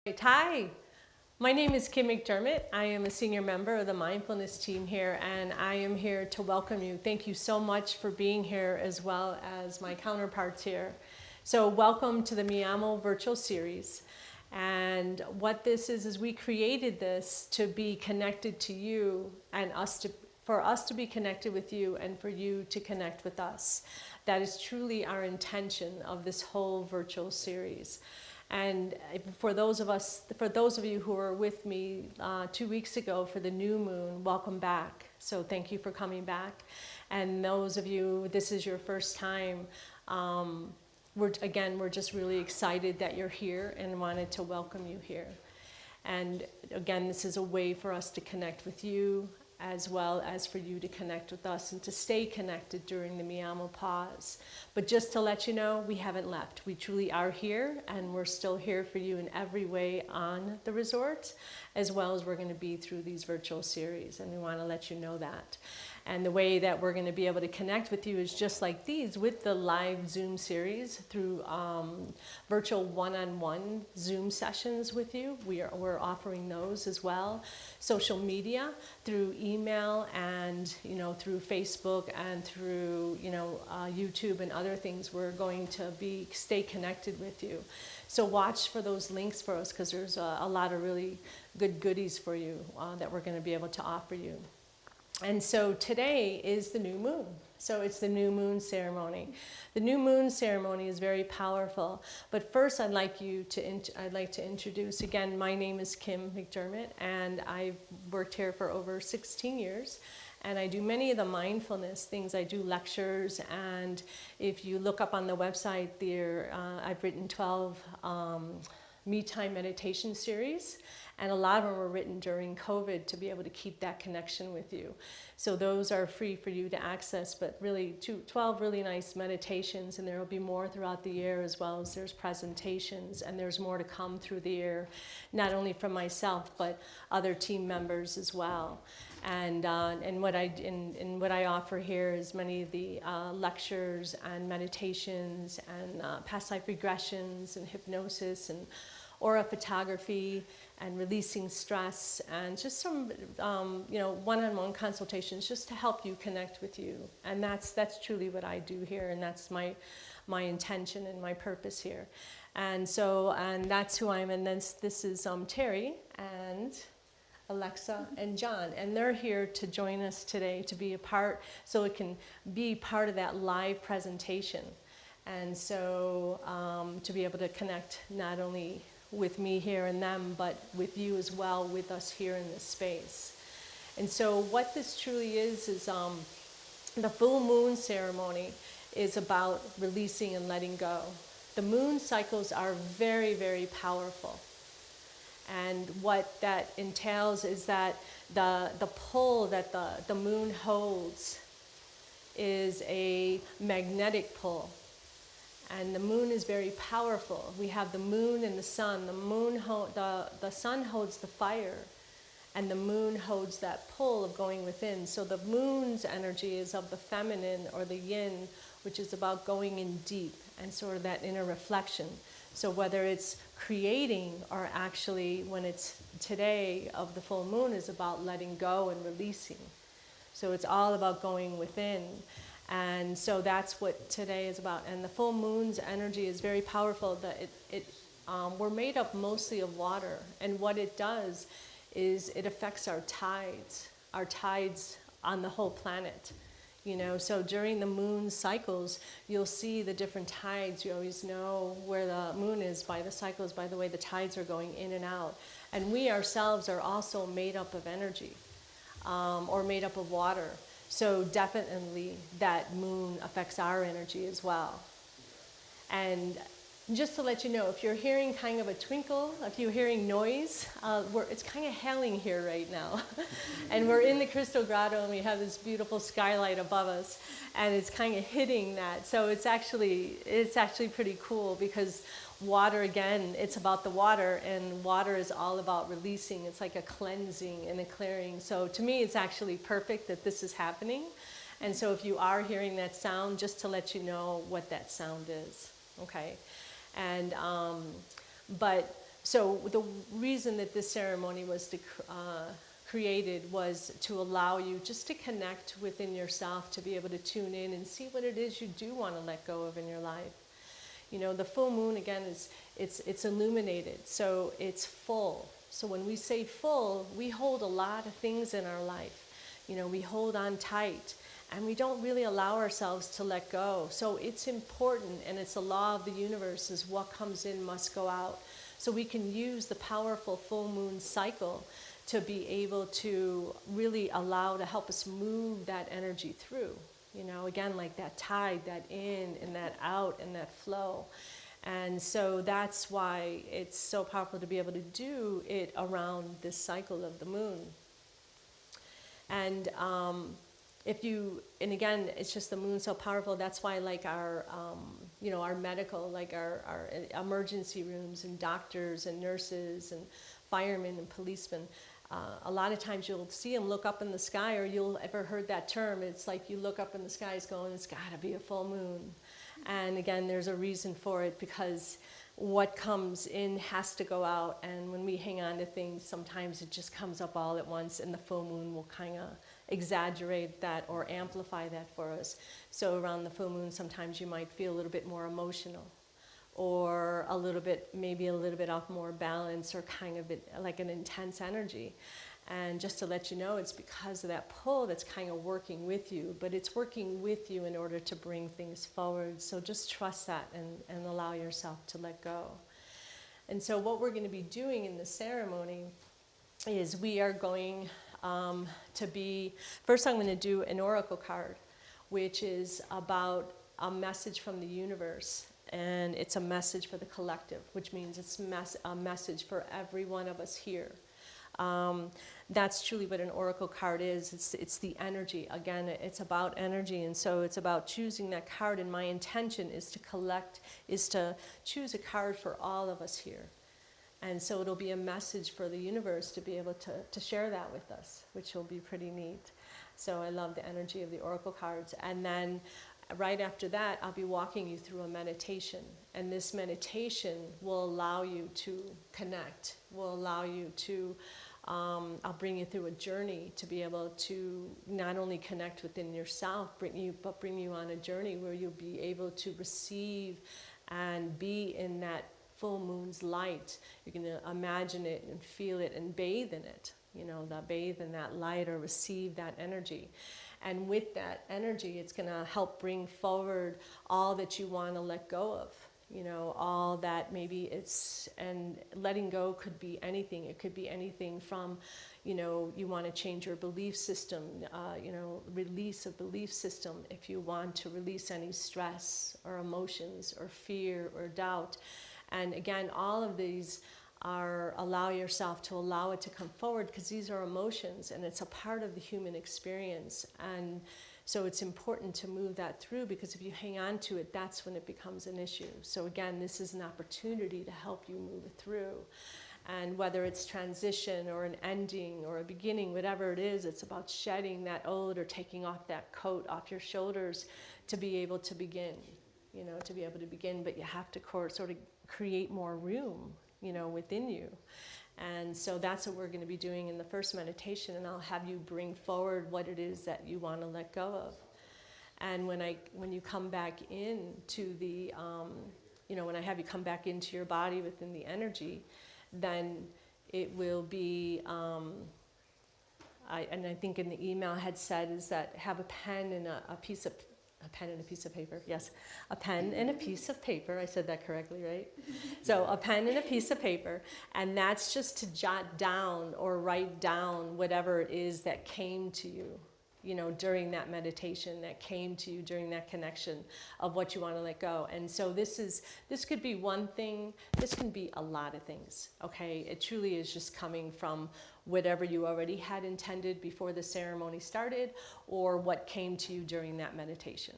Hi, my name is Kim McDermott. I am a senior member of the mindfulness team here, and I am here to welcome you. Thank you so much for being here, as well as my counterparts here. So welcome to the Miyamo virtual series. And what this is we created this to be connected to you and for us to be connected with you and for you to connect with us. That is truly our intention of this whole virtual series. And for those of you who were with me 2 weeks ago for the new moon, welcome back. So thank you for coming back. And those of you, this is your first time, we're just really excited that you're here and wanted to welcome you here. And again, this is a way for us to connect with you, as well as for you to connect with us and to stay connected during the Miyamo pause. But just to let you know, we haven't left. We truly are here, and we're still here for you in every way on the resort, as well as we're going to be through these virtual series, and we want to let you know that. And the way that we're going to be able to connect with you is just like these, with the live Zoom series through virtual one-on-one Zoom sessions with you. We're offering those as well. Social media, through email and through Facebook and through YouTube and other things. We're going to stay connected with you. So watch for those links for us, because there's a lot of really good goodies for you that we're going to be able to offer you. And so today is the new moon. So it's the new moon ceremony. The new moon ceremony is very powerful. But first, I'd like to introduce, again, my name is Kim McDermott, and I've worked here for over 16 years. And I do many of the mindfulness things. I do lectures, and if you look up on the website there, I've written 12 me time meditation series. And a lot of them were written during COVID to be able to keep that connection with you. So those are free for you to access, but really 12 really nice meditations, and there will be more throughout the year, as well as there's presentations, and there's more to come through the year, not only from myself, but other team members as well. And what I offer here is many of the lectures and meditations and past life regressions and hypnosis and aura photography and releasing stress, and just some one-on-one consultations just to help you connect with you. And that's truly what I do here, and that's my intention and my purpose here. And that's who I am. And this is Terry and Alexa and John, and they're here to join us today to be a part, so it can be part of that live presentation. And so to be able to connect not only with me here and them, but with you as well, with us here in this space. And so what this truly is the full moon ceremony is about releasing and letting go. The moon cycles are very, very powerful. And what that entails is that the pull that the moon holds is a magnetic pull. And the moon is very powerful. We have the moon and the sun. The sun holds the fire, and the moon holds that pull of going within. So the moon's energy is of the feminine, or the yin, which is about going in deep and sort of that inner reflection. So whether it's creating, or actually when it's today of the full moon, is about letting go and releasing. So it's all about going within. And so that's what today is about. And the full moon's energy is very powerful. We're made up mostly of water. And what it does is it affects our tides on the whole planet. So during the moon cycles, you'll see the different tides. You always know where the moon is by the cycles, by the way the tides are going in and out. And we ourselves are also made up of energy, or made up of water. So definitely that moon affects our energy as well. And just to let you know, if you're hearing kind of a twinkle, if you're hearing noise, it's kind of hailing here right now. And we're in the Crystal Grotto, and we have this beautiful skylight above us, and it's kind of hitting that. So it's actually pretty cool, because water, again, it's about the water, and water is all about releasing. It's like a cleansing and a clearing. So to me, it's actually perfect that this is happening. And so if you are hearing that sound, just to let you know what that sound is, okay? And but So the reason that this ceremony was created was to allow you just to connect within yourself, to be able to tune in and see what it is you do want to let go of in your life. You know, the full moon, again, it's illuminated, so it's full. So when we say full, we hold a lot of things in our life. You know, we hold on tight, and we don't really allow ourselves to let go. So it's important, and it's a law of the universe, is what comes in must go out. So we can use the powerful full moon cycle to be able to really allow to help us move that energy through. You know, again, like that tide, that in and that out and that flow. And so that's why it's so powerful to be able to do it around this cycle of the moon. And and again, it's just the moon so powerful. That's why, like our, you know, our medical, like our emergency rooms and doctors and nurses and firemen and policemen, a lot of times you'll see them look up in the sky, or you'll ever heard that term. It's like you look up in the sky, it's going, it's got to be a full moon. And again, there's a reason for it, because what comes in has to go out. And when we hang on to things, sometimes it just comes up all at once, and the full moon will kind of exaggerate that or amplify that for us. So around the full moon, sometimes you might feel a little bit more emotional, or a little bit, maybe a little bit off more balance, or kind of like an intense energy. And just to let you know, it's because of that pull that's kind of working with you, but it's working with you in order to bring things forward. So just trust that and allow yourself to let go. And so what we're going to be doing in the ceremony is we are going to be, first I'm going to do an oracle card, which is about a message from the universe. And it's a message for the collective, which means it's a message for every one of us here. That's truly what an oracle card is. It's the energy. Again, it's about energy, and so it's about choosing that card. And my intention is to choose a card for all of us here. And so it'll be a message for the universe to be able to share that with us, which will be pretty neat. So I love the energy of the oracle cards. And then right after that, I'll be walking you through a meditation. And this meditation will allow you to connect, will allow you to, I'll bring you through a journey to be able to not only connect within yourself, but bring you on a journey where you'll be able to receive and be in that full moon's light. You're going to imagine it and feel it and bathe in it, you know, bathe in that light or receive that energy. And with that energy, it's going to help bring forward all that you want to let go of. You know, all that maybe it's, and letting go could be anything. It could be anything from, you know, you want to change your belief system, you know, release a belief system. If you want to release any stress or emotions or fear or doubt. And again, all of these are allow yourself to allow it to come forward, because these are emotions and it's a part of the human experience. And so it's important to move that through, because if you hang on to it, that's when it becomes an issue. So again, this is an opportunity to help you move it through. And whether it's transition or an ending or a beginning, whatever it is, it's about shedding that old or taking off that coat off your shoulders to be able to begin, you know, to be able to begin. But you have to sort of create more room, you know, within you. And so that's what we're going to be doing in the first meditation, and I'll have you bring forward what it is that you want to let go of. And when you come back into the, you know, when I have you come back into your body within the energy, then it will be, and I think in the email I had said is that have a pen and a piece of paper. Yes, a pen and a piece of paper. I said that correctly, right? So a pen and a piece of paper, and that's just to jot down or write down whatever it is that came to you, you know, during that meditation, that came to you during that connection of what you want to let go. And so this could be one thing, this can be a lot of things, okay? It truly is just coming from whatever you already had intended before the ceremony started, or what came to you during that meditation.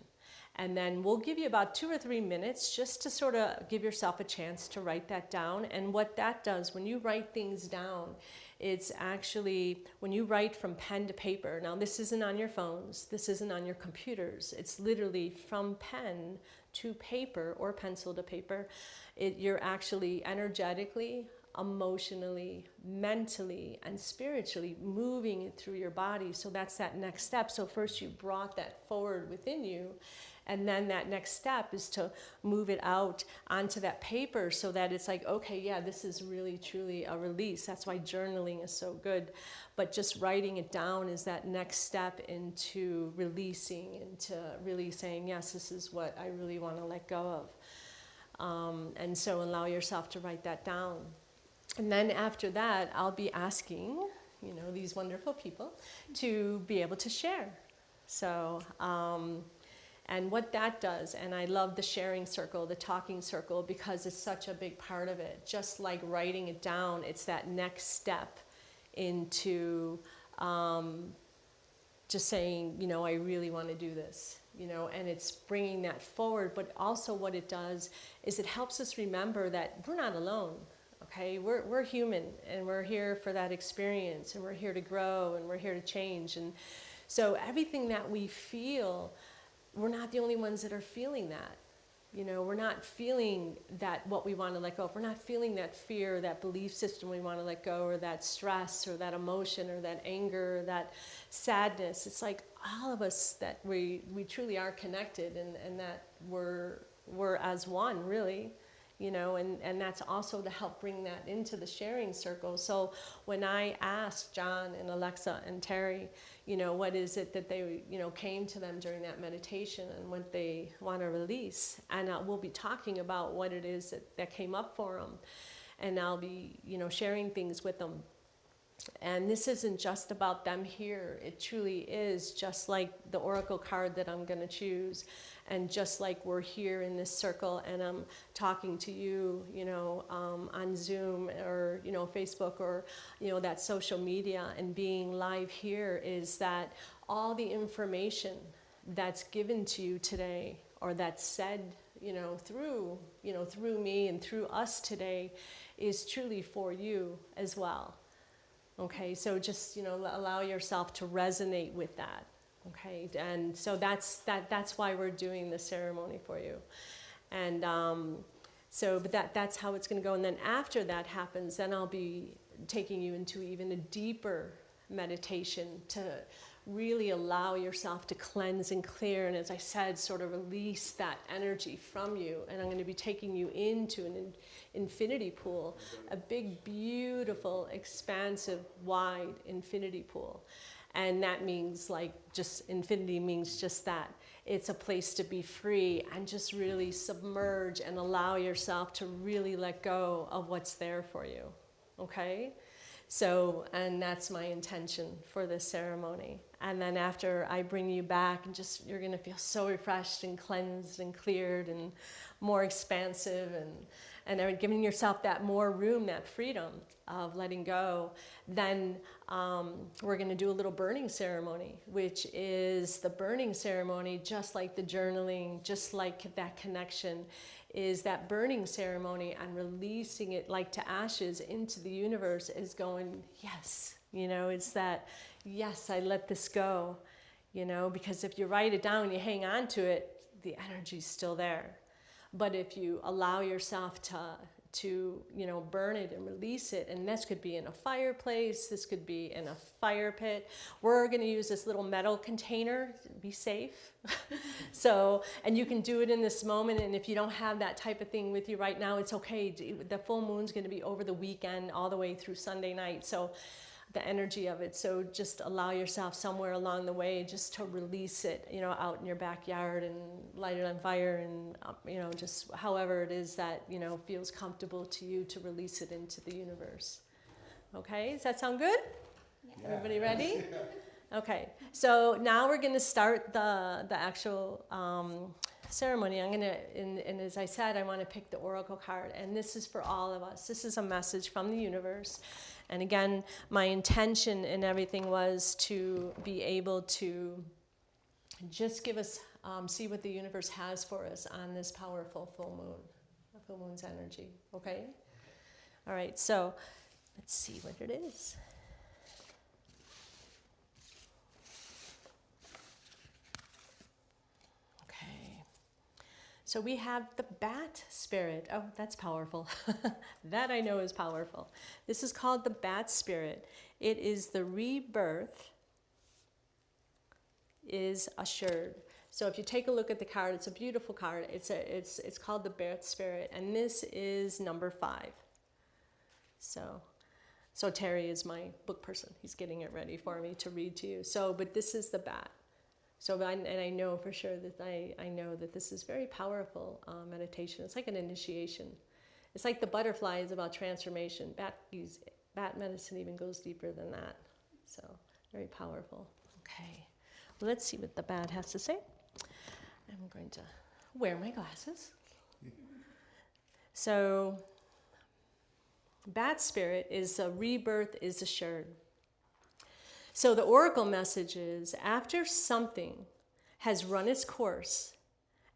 And then we'll give you about 2 or 3 minutes just to sort of give yourself a chance to write that down. And what that does, when you write things down, it's actually, when you write from pen to paper, now this isn't on your phones, this isn't on your computers, it's literally from pen to paper or pencil to paper. You're actually energetically emotionally, mentally, and spiritually moving it through your body. So that's that next step. So first you brought that forward within you, and then that next step is to move it out onto that paper so that it's like, okay, yeah, this is really truly a release. That's why journaling is so good. But just writing it down is that next step into releasing, into really saying, yes, this is what I really want to let go of. And so allow yourself to write that down. And then after that, I'll be asking, these wonderful people to be able to share. So, and what that does, and I love the sharing circle, the talking circle, because it's such a big part of it. Just like writing it down, it's that next step into just saying, I really want to do this, and it's bringing that forward. But also what it does is it helps us remember that we're not alone. Okay, we're human, and we're here for that experience, and we're here to grow, and we're here to change. And so everything that we feel, we're not the only ones that are feeling that. We're not feeling that what we want to let go of. We're not feeling that fear, that belief system we want to let go, or that stress, or that emotion, or that anger, or that sadness. It's like all of us that we truly are connected, and that we're as one, really. And that's also to help bring that into the sharing circle. So when I asked John and Alexa and Terry, what is it that they, came to them during that meditation and what they want to release, and we'll be talking about what it is that came up for them, and I'll be, sharing things with them. And this isn't just about them here. It truly is just like the oracle card that I'm going to choose. And just like we're here in this circle and I'm talking to you, on Zoom or, Facebook or, that social media, and being live here, is that all the information that's given to you today, or that's said, through me and through us today, is truly for you as well. Okay, so just, allow yourself to resonate with that. Okay, and so that's why we're doing the ceremony for you. And but that's how it's going to go. And then after that happens, then I'll be taking you into even a deeper meditation to really allow yourself to cleanse and clear, and as I said, sort of release that energy from you. And I'm going to be taking you into an infinity pool, a big, beautiful, expansive, wide infinity pool. And that means, like, just infinity means just that. It's a place to be free and just really submerge and allow yourself to really let go of what's there for you. Okay? So, and that's my intention for this ceremony. And then after I bring you back, and just, you're going to feel so refreshed and cleansed and cleared and more expansive, and giving yourself that more room, that freedom of letting go. Then we're going to do a little burning ceremony, which is the burning ceremony, just like the journaling, just like that connection, is that burning ceremony, and releasing it like to ashes into the universe, is going, yes, it's that, yes, I let this go, because if you write it down, you hang on to it, the energy's still there. But if you allow yourself to burn it and release it, and this could be in a fireplace, this could be in a fire pit. We're going to use this little metal container, be safe. So, and you can do it in this moment, and if you don't have that type of thing with you right now, it's okay. The full moon's going to be over the weekend all the way through Sunday night, so the energy of it. So just allow yourself somewhere along the way just to release it, out in your backyard, and light it on fire, and, just however it is that, feels comfortable to you to release it into the universe. Okay, does that sound good? Yeah. Everybody ready? Okay, so now we're going to start the actual ceremony. I'm going to, and as I said, I want to pick the oracle card, and this is for all of us. This is a message from the universe. And again, my intention in everything was to be able to just give us, see what the universe has for us on this powerful full moon, the full moon's energy. Okay? All right, so let's see what it is. So we have the bat spirit. Oh, that's powerful. That I know is powerful. This is called the bat spirit. It is the rebirth is assured. So if you take a look at the card, it's a beautiful card. It's called the bat spirit, and this is number 5. So Terry is my book person. He's getting it ready for me to read to you. So, but this is the bat. So, and I know for sure that I know that this is very powerful meditation. It's like an initiation. It's like the butterfly is about transformation. Bat medicine even goes deeper than that. So, very powerful. Okay, well, let's see what the bat has to say. I'm going to wear my glasses. So, bat spirit is a rebirth is assured. So the oracle message is, after something has run its course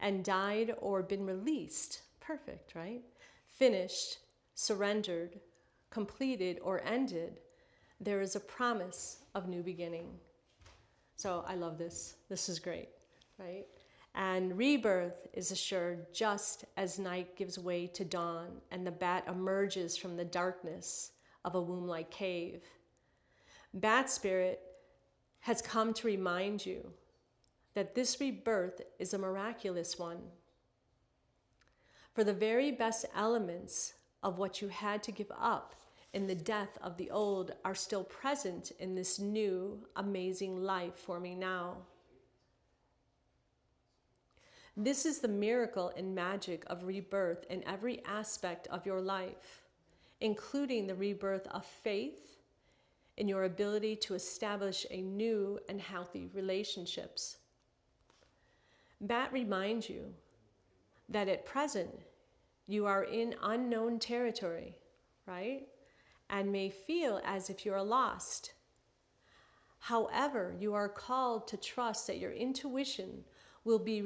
and died or been released, perfect, right? Finished, surrendered, completed, or ended, there is a promise of new beginning. So I love this. This is great, right? And rebirth is assured just as night gives way to dawn and the bat emerges from the darkness of a womb-like cave. Bat spirit has come to remind you that this rebirth is a miraculous one. For the very best elements of what you had to give up in the death of the old are still present in this new, amazing life forming now. This is the miracle and magic of rebirth in every aspect of your life, including the rebirth of faith, in your ability to establish a new and healthy relationships. Bat reminds you that at present you are in unknown territory, right? And may feel as if you are lost. However, you are called to trust that your intuition will be a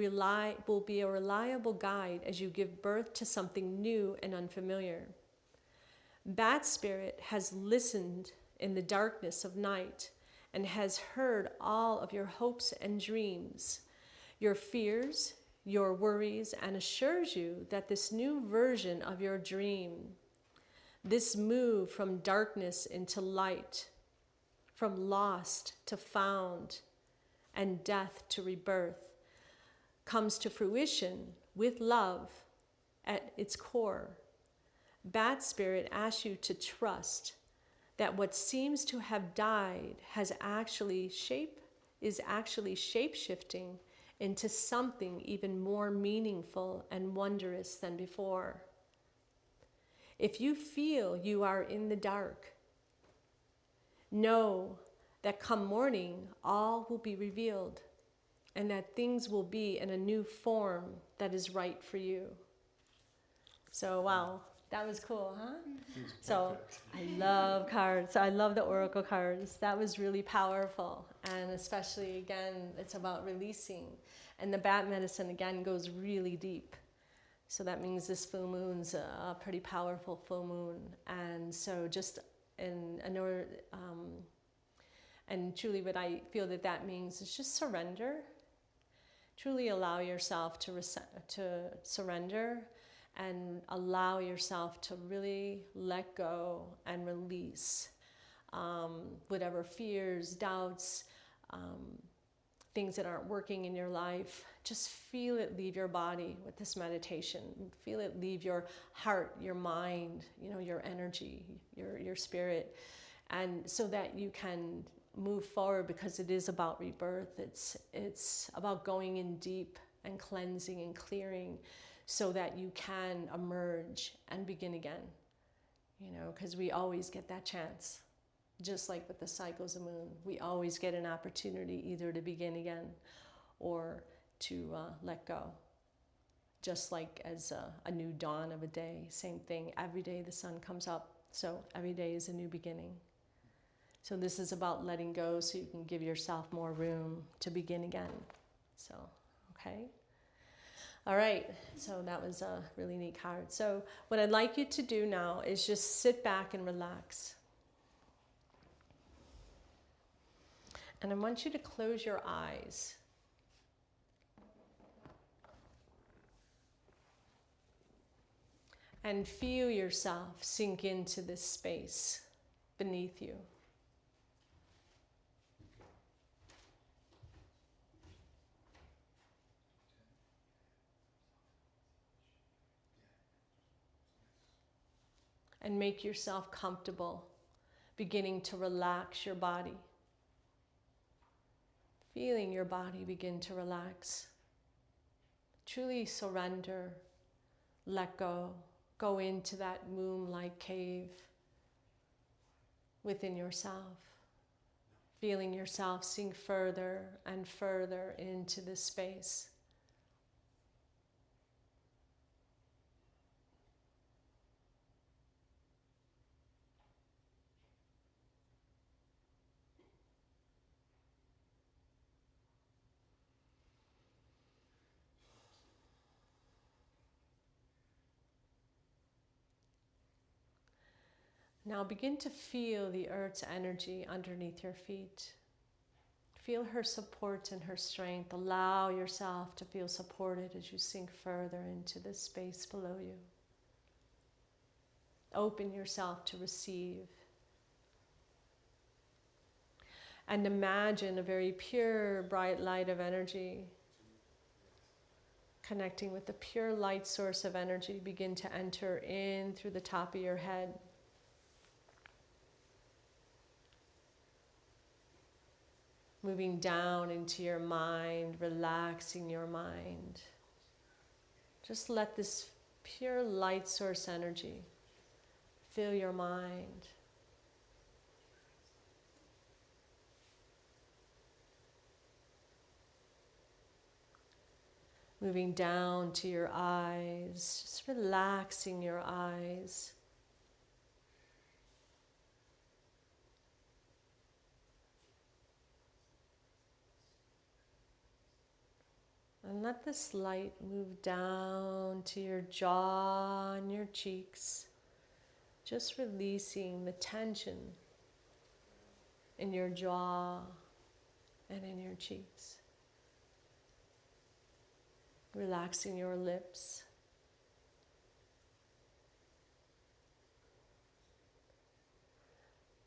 reliable guide as you give birth to something new and unfamiliar. Bat spirit has listened in the darkness of night and has heard all of your hopes and dreams, your fears, your worries, and assures you that this new version of your dream, this move from darkness into light, from lost to found, and death to rebirth, comes to fruition with love at its core. Bat spirit asks you to trust that what seems to have died is actually shape-shifting into something even more meaningful and wondrous than before. If you feel you are in the dark, know that come morning, all will be revealed and that things will be in a new form that is right for you. So, wow. That was cool, huh? So I love cards. I love the oracle cards. That was really powerful. And especially, again, it's about releasing. And the bat medicine, again, goes really deep. So that means this full moon's a pretty powerful full moon. And so just in order, and truly what I feel that means is just surrender. Truly allow yourself to surrender. And allow yourself to really let go and release whatever fears, doubts, things that aren't working in your life. Just feel it leave your body with this meditation. Feel it leave your heart, your mind, your energy, your spirit. And so that you can move forward, because it is about rebirth. It's about going in deep and cleansing and clearing, so that you can emerge and begin again, because we always get that chance. Just like with the cycles of moon, we always get an opportunity either to begin again or to let go. Just like as a new dawn of a day, same thing. Every day the sun comes up, so every day is a new beginning. So this is about letting go so you can give yourself more room to begin again. So, okay. All right, so that was a really neat card. So what I'd like you to do now is just sit back and relax. And I want you to close your eyes. And feel yourself sink into this space beneath you. And make yourself comfortable, beginning to relax your body. Feeling your body begin to relax. Truly surrender, let go, go into that moonlight cave within yourself. Feeling yourself sink further and further into this space. Now begin to feel the earth's energy underneath your feet. Feel her support and her strength. Allow yourself to feel supported as you sink further into this space below you. Open yourself to receive. And imagine a very pure, bright light of energy. Connecting with the pure light source of energy, begin to enter in through the top of your head. Moving down into your mind, relaxing your mind. Just let this pure light source energy fill your mind. Moving down to your eyes, just relaxing your eyes. And let this light move down to your jaw and your cheeks, just releasing the tension in your jaw and in your cheeks. Relaxing your lips.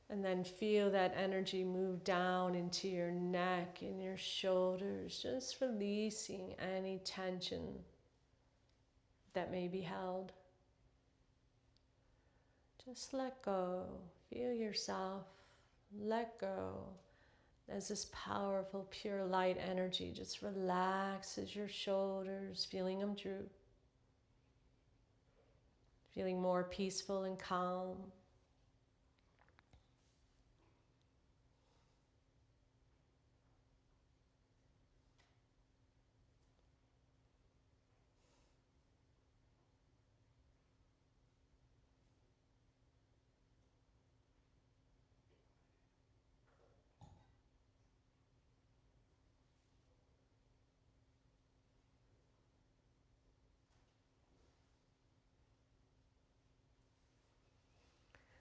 And then feel that energy move down into your neck and your shoulders, just releasing any tension that may be held. Just let go. Feel yourself let go as this powerful, pure light energy just relaxes your shoulders, feeling them droop, feeling more peaceful and calm.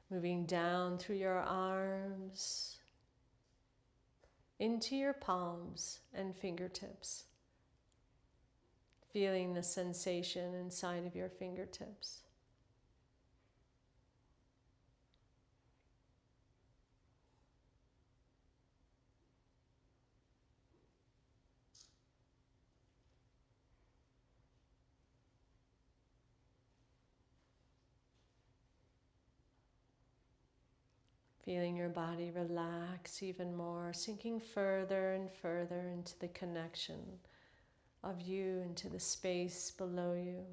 Moving down through your arms, into your palms and fingertips. Feeling the sensation inside of your fingertips. Feeling your body relax even more, sinking further and further into the connection of you into the space below you,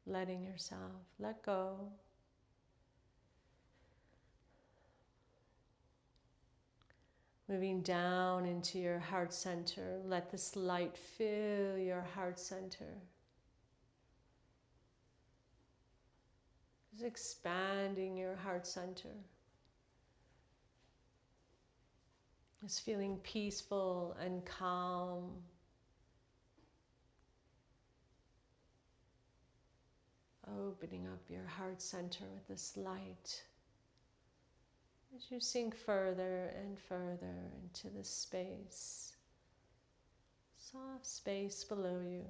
letting yourself let go. Moving down into your heart center, let this light fill your heart center. Just expanding your heart center. Just feeling peaceful and calm. Opening up your heart center with this light as you sink further and further into this space, soft space below you.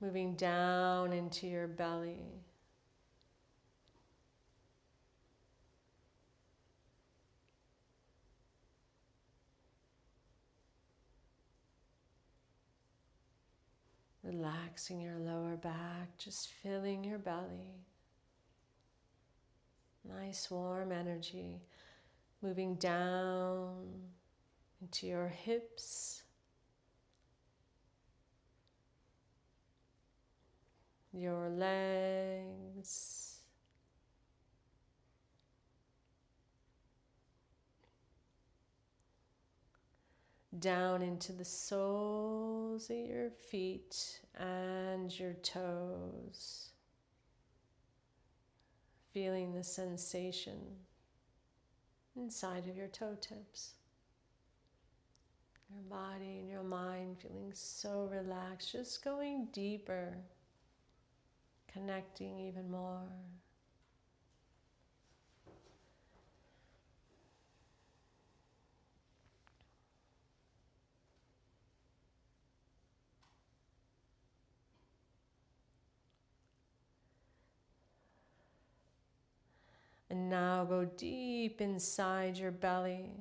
moving down into your belly. Relaxing your lower back, just filling your belly. Nice warm energy. Moving down into your hips, your legs, down into the soles of your feet and your toes. Feeling the sensation inside of your toe tips. Your body and your mind feeling so relaxed, just going deeper, connecting even more. And now go deep inside your belly.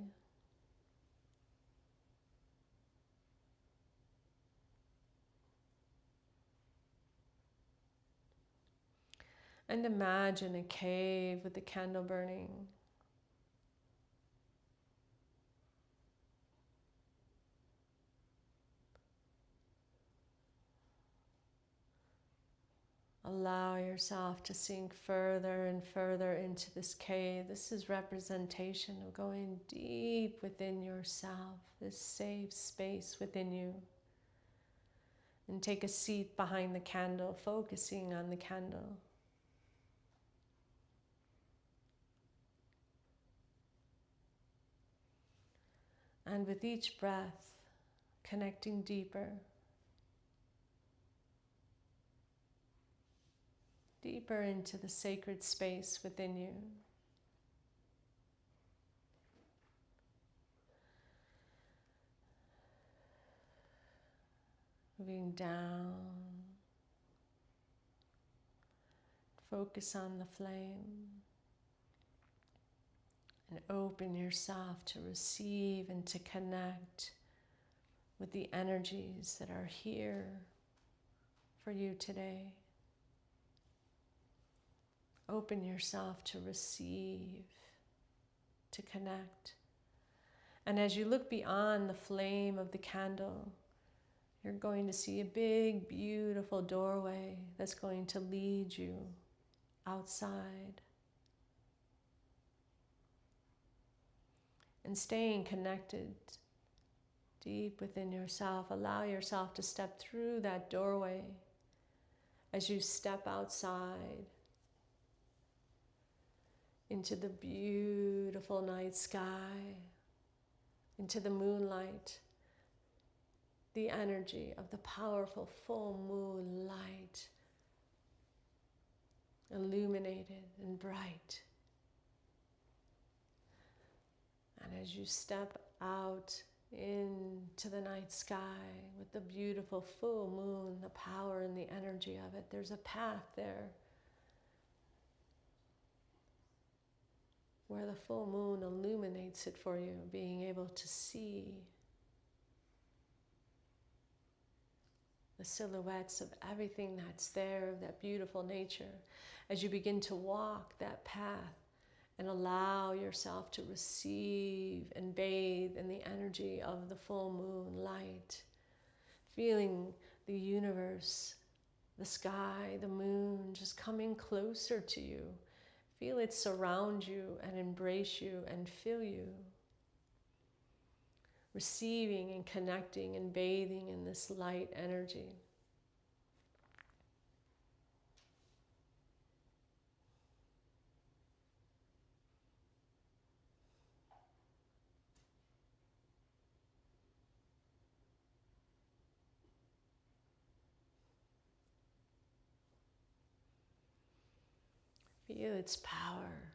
And imagine a cave with a candle burning. Allow yourself to sink further and further into this cave. This is representation of going deep within yourself, this safe space within you. And take a seat behind the candle, focusing on the candle. And with each breath, connecting deeper, deeper into the sacred space within you. Moving down, focus on the flame, and open yourself to receive and to connect with the energies that are here for you today. Open yourself to receive, to connect. And as you look beyond the flame of the candle, you're going to see a big, beautiful doorway that's going to lead you outside. And staying connected deep within yourself, allow yourself to step through that doorway as you step outside into the beautiful night sky, into the moonlight, the energy of the powerful full moon light, illuminated and bright. And as you step out into the night sky with the beautiful full moon, the power and the energy of it, there's a path there where the full moon illuminates it for you, being able to see the silhouettes of everything that's there, of that beautiful nature. As you begin to walk that path and allow yourself to receive and bathe in the energy of the full moon light, feeling the universe, the sky, the moon just coming closer to you. Feel it surround you and embrace you and fill you. Receiving and connecting and bathing in this light energy. Feel its power,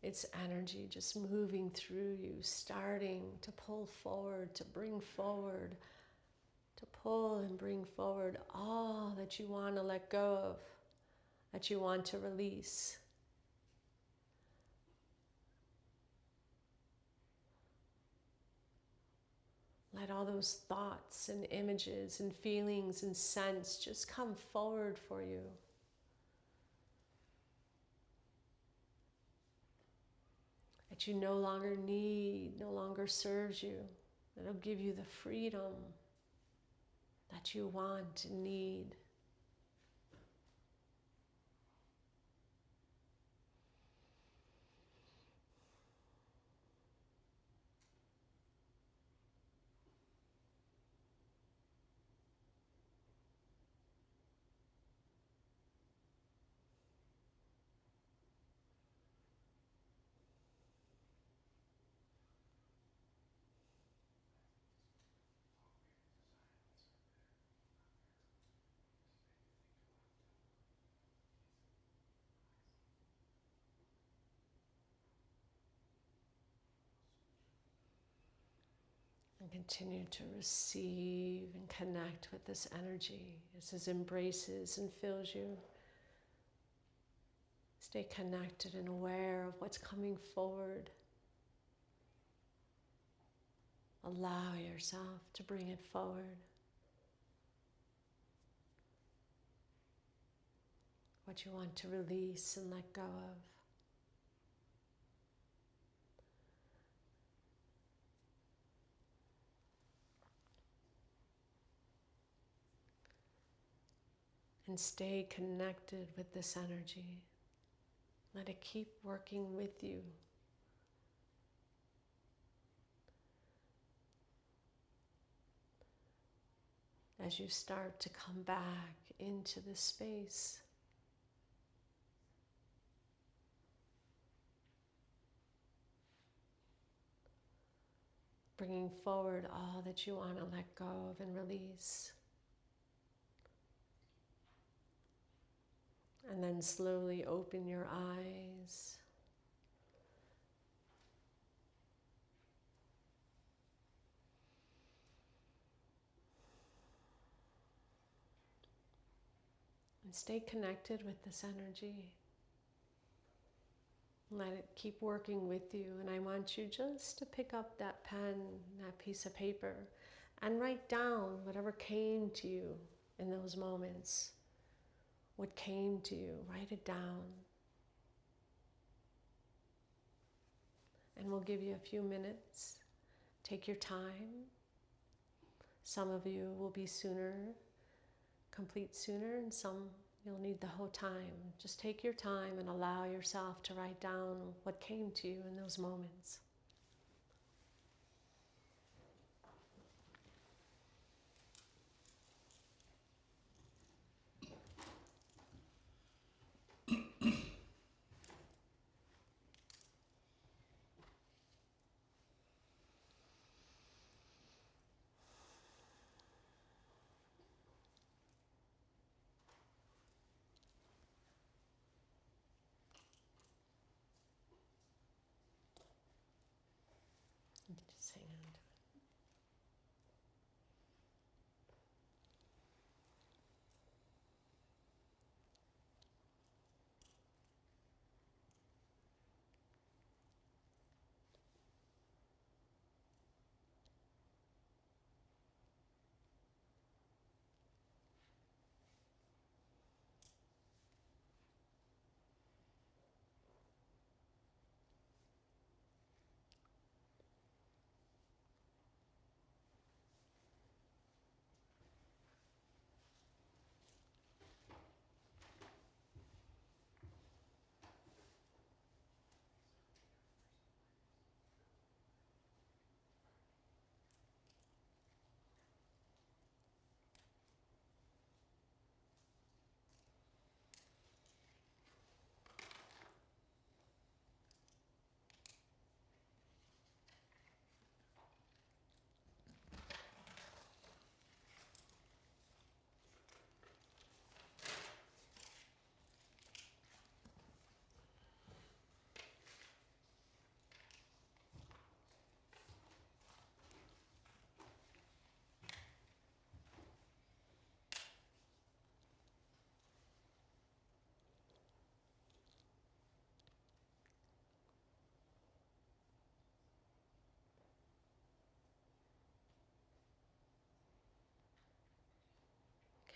its energy just moving through you, starting to pull forward, to bring forward, to pull and bring forward all that you want to let go of, that you want to release. Let all those thoughts and images and feelings and scents just come forward for you. That you no longer need, no longer serves you. That'll give you the freedom that you want and need. And continue to receive and connect with this energy as it embraces and fills you. Stay connected and aware of what's coming forward. Allow yourself to bring it forward. What you want to release and let go of. And stay connected with this energy. Let it keep working with you. As you start to come back into this space. Bringing forward all that you want to let go of and release. And then slowly open your eyes. And stay connected with this energy. Let it keep working with you. And I want you just to pick up that pen, that piece of paper, and write down whatever came to you in those moments. What came to you, write it down. And we'll give you a few minutes. Take your time. Some of you will be sooner, complete sooner, and some you'll need the whole time. Just take your time and allow yourself to write down what came to you in those moments.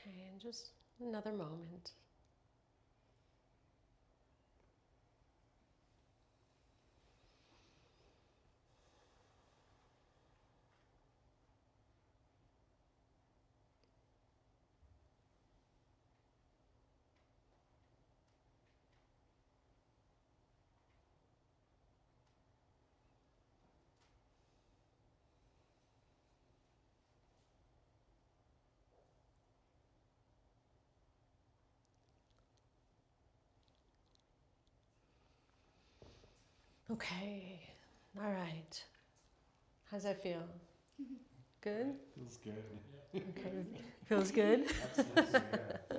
Okay, and just another moment. Okay, all right. How's that feel? Good? Feels good. Okay, feels good? Absolutely, yeah.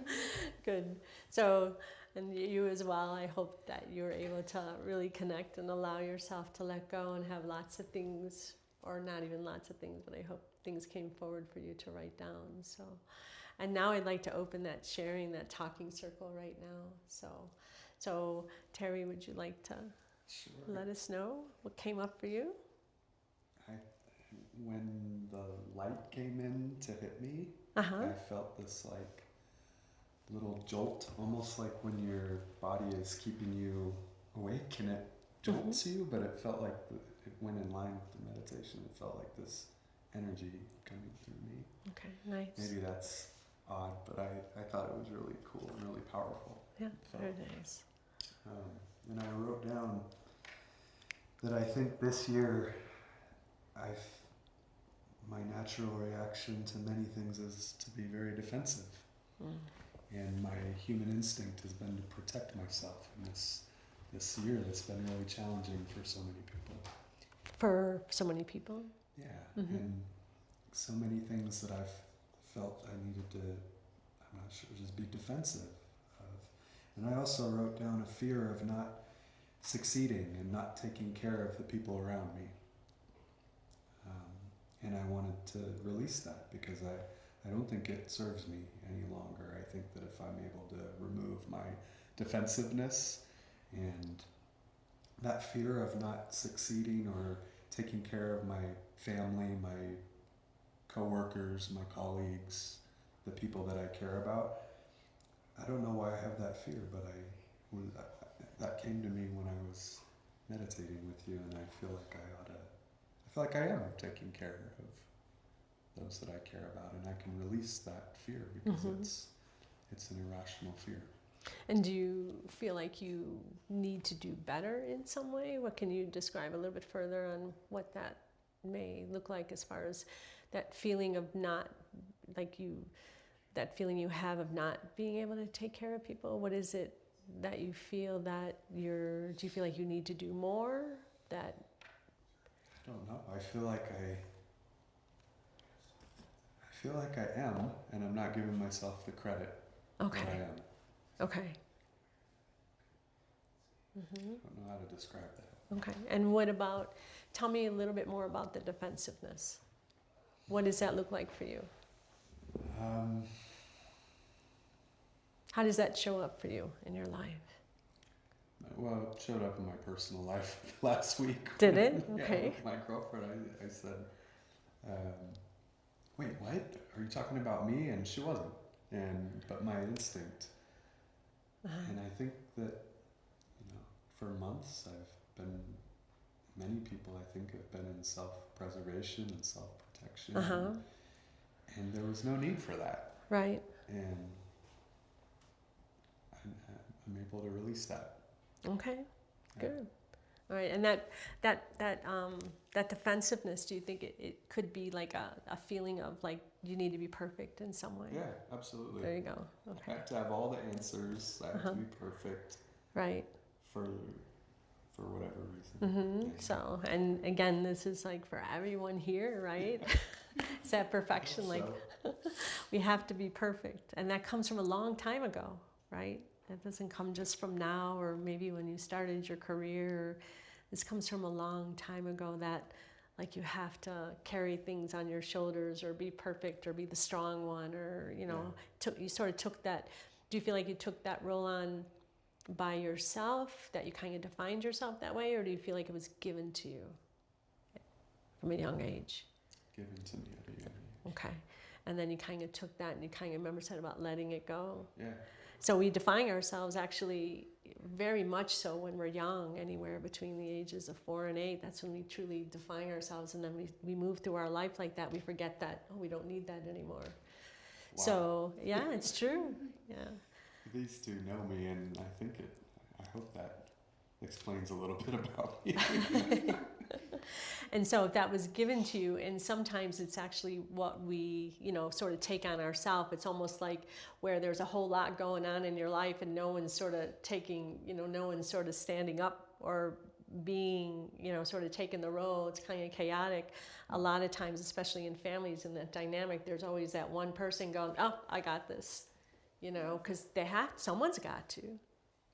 Good. So, and you as well, I hope that you're able to really connect and allow yourself to let go and have lots of things, or not even lots of things, but I hope things came forward for you to write down. So, and now I'd like to open that sharing, that talking circle right now. So Terry, would you like to Sure. let us know what came up for you? When the light came in to hit me, Uh-huh. I felt this like little jolt, almost like when your body is keeping you awake and it jolts you, but it felt like it went in line with the meditation. It felt like this energy coming through me. Okay, nice. Maybe that's odd, but I thought it was really cool and really powerful. Yeah, very nice. And I wrote down that I think this year my natural reaction to many things is to be very defensive. And my human instinct has been to protect myself in this year that's been really challenging for so many people. For so many people? Yeah, and so many things that I've felt I needed to, I'm not sure, just be defensive of. And I also wrote down a fear of not succeeding and not taking care of the people around me. And I wanted to release that because I don't think it serves me any longer. I think that if I'm able to remove my defensiveness and that fear of not succeeding or taking care of my family, my coworkers, my colleagues, the people that I care about, I don't know why I have that fear, but that came to me when I was meditating with you, and I feel like I am taking care of those that I care about, and I can release that fear because it's an irrational fear. And do you feel like you need to do better in some way? What can you describe a little bit further on what that may look like as far as that feeling of not, that feeling you have of not being able to take care of people? What is it that you feel that do you feel like you need to do more? I don't know. I feel like I am, and I'm not giving myself the credit that I am. Okay. I don't know how to describe that. Okay. And what about, tell me a little bit more about the defensiveness. What does that look like for you? How does that show up for you in your life? Well, it showed up in my personal life last week. Did it? Okay. With my girlfriend, I said, wait, what? Are you talking about me? And she wasn't. But my instinct. And I think that, for months many people I think have been in self-preservation and self-protection. And there was no need for that. Right. And I'm able to release that. Okay, good. All right, and that defensiveness, do you think it could be like a feeling of like you need to be perfect in some way? Yeah, absolutely. There you go. Okay. I have to have all the answers. I have to be perfect. Right. For whatever reason. So, and again, this is like for everyone here, right? It's that perfection, like we have to be perfect. And that comes from a long time ago, right? That doesn't come just from now or maybe when you started your career. This comes from a long time ago that like you have to carry things on your shoulders or be perfect or be the strong one or, you sort of took that. Do you feel like you took that role on by yourself, that you kind of defined yourself that way, or do you feel like it was given to you from a young age? Given to me at a young age. Okay. And then you kind of took that and you kind of remember said about letting it go. Yeah. So we define ourselves actually very much so when we're young, anywhere between the ages of 4 and 8. That's when we truly define ourselves. And then we move through our life like that. We forget that, oh, we don't need that anymore. Wow. So, yeah, it's true. Yeah. These two know me, and I hope that explains a little bit about me. And so if that was given to you, and sometimes it's actually what we, sort of take on ourselves. It's almost like where there's a whole lot going on in your life and no one's sort of taking, no one's sort of standing up or being, sort of taking the role. It's kind of chaotic. A lot of times, especially in families in that dynamic, there's always that one person going, oh, I got this, because someone's got to,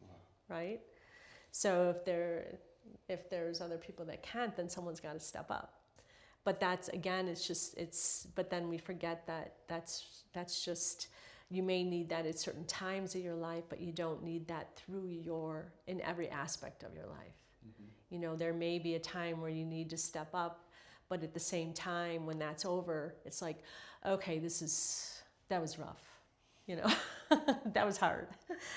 Wow. right? So if there's other people that can't, then someone's got to step up. But that's, again, but then we forget that that's just, you may need that at certain times of your life, but you don't need that in every aspect of your life. Mm-hmm. There may be a time where you need to step up, but at the same time, when that's over, it's like, okay, that was rough, that was hard.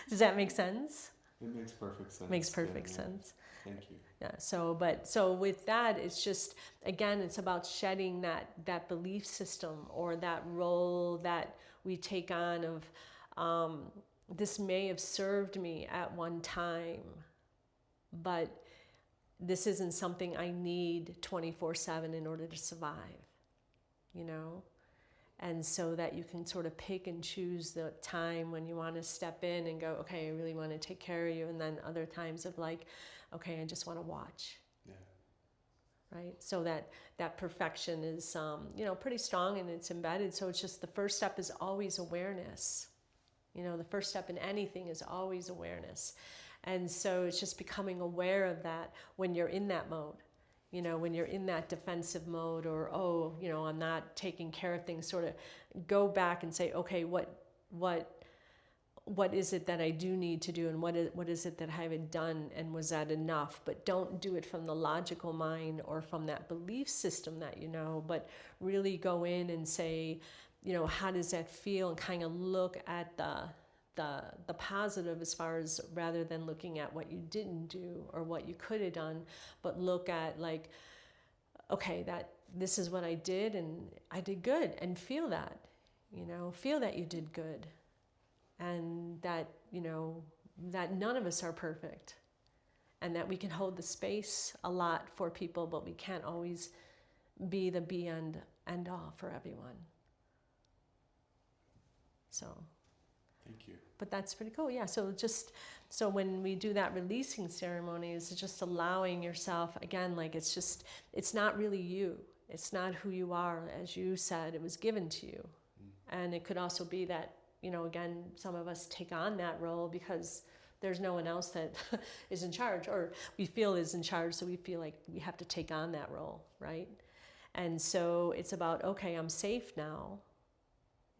Does that make sense? It makes perfect sense. Makes perfect sense. Thank you. Yeah. So with that, it's just, again, it's about shedding that belief system or that role that we take on of, this may have served me at one time, but this isn't something I need 24/7 in order to survive, And so that you can sort of pick and choose the time when you want to step in and go, okay, I really want to take care of you. And then other times of like, okay, I just want to watch. Yeah. Right? So that perfection is, pretty strong and it's embedded. So it's just the first step is always awareness. The first step in anything is always awareness. And so it's just becoming aware of that when you're in that mode. When you're in that defensive mode or, I'm not taking care of things, sort of go back and say, okay, what is it that I do need to do? And what is it that I haven't done? And was that enough? But don't do it from the logical mind or from that belief system that but really go in and say, how does that feel? And kind of look at the positive as far as rather than looking at what you didn't do or what you could have done, but look at like, okay, this is what I did and I did good, and feel that, feel that you did good, and that, that none of us are perfect, and that we can hold the space a lot for people, but we can't always be the be and all for everyone. So. Thank you. But that's pretty cool, yeah. So when we do that releasing ceremony, it's just allowing yourself, again, like it's not really you. It's not who you are. As you said, it was given to you. And it could also be that, again, some of us take on that role because there's no one else that is in charge, or we feel is in charge, so we feel like we have to take on that role, right? And so it's about, okay, I'm safe now.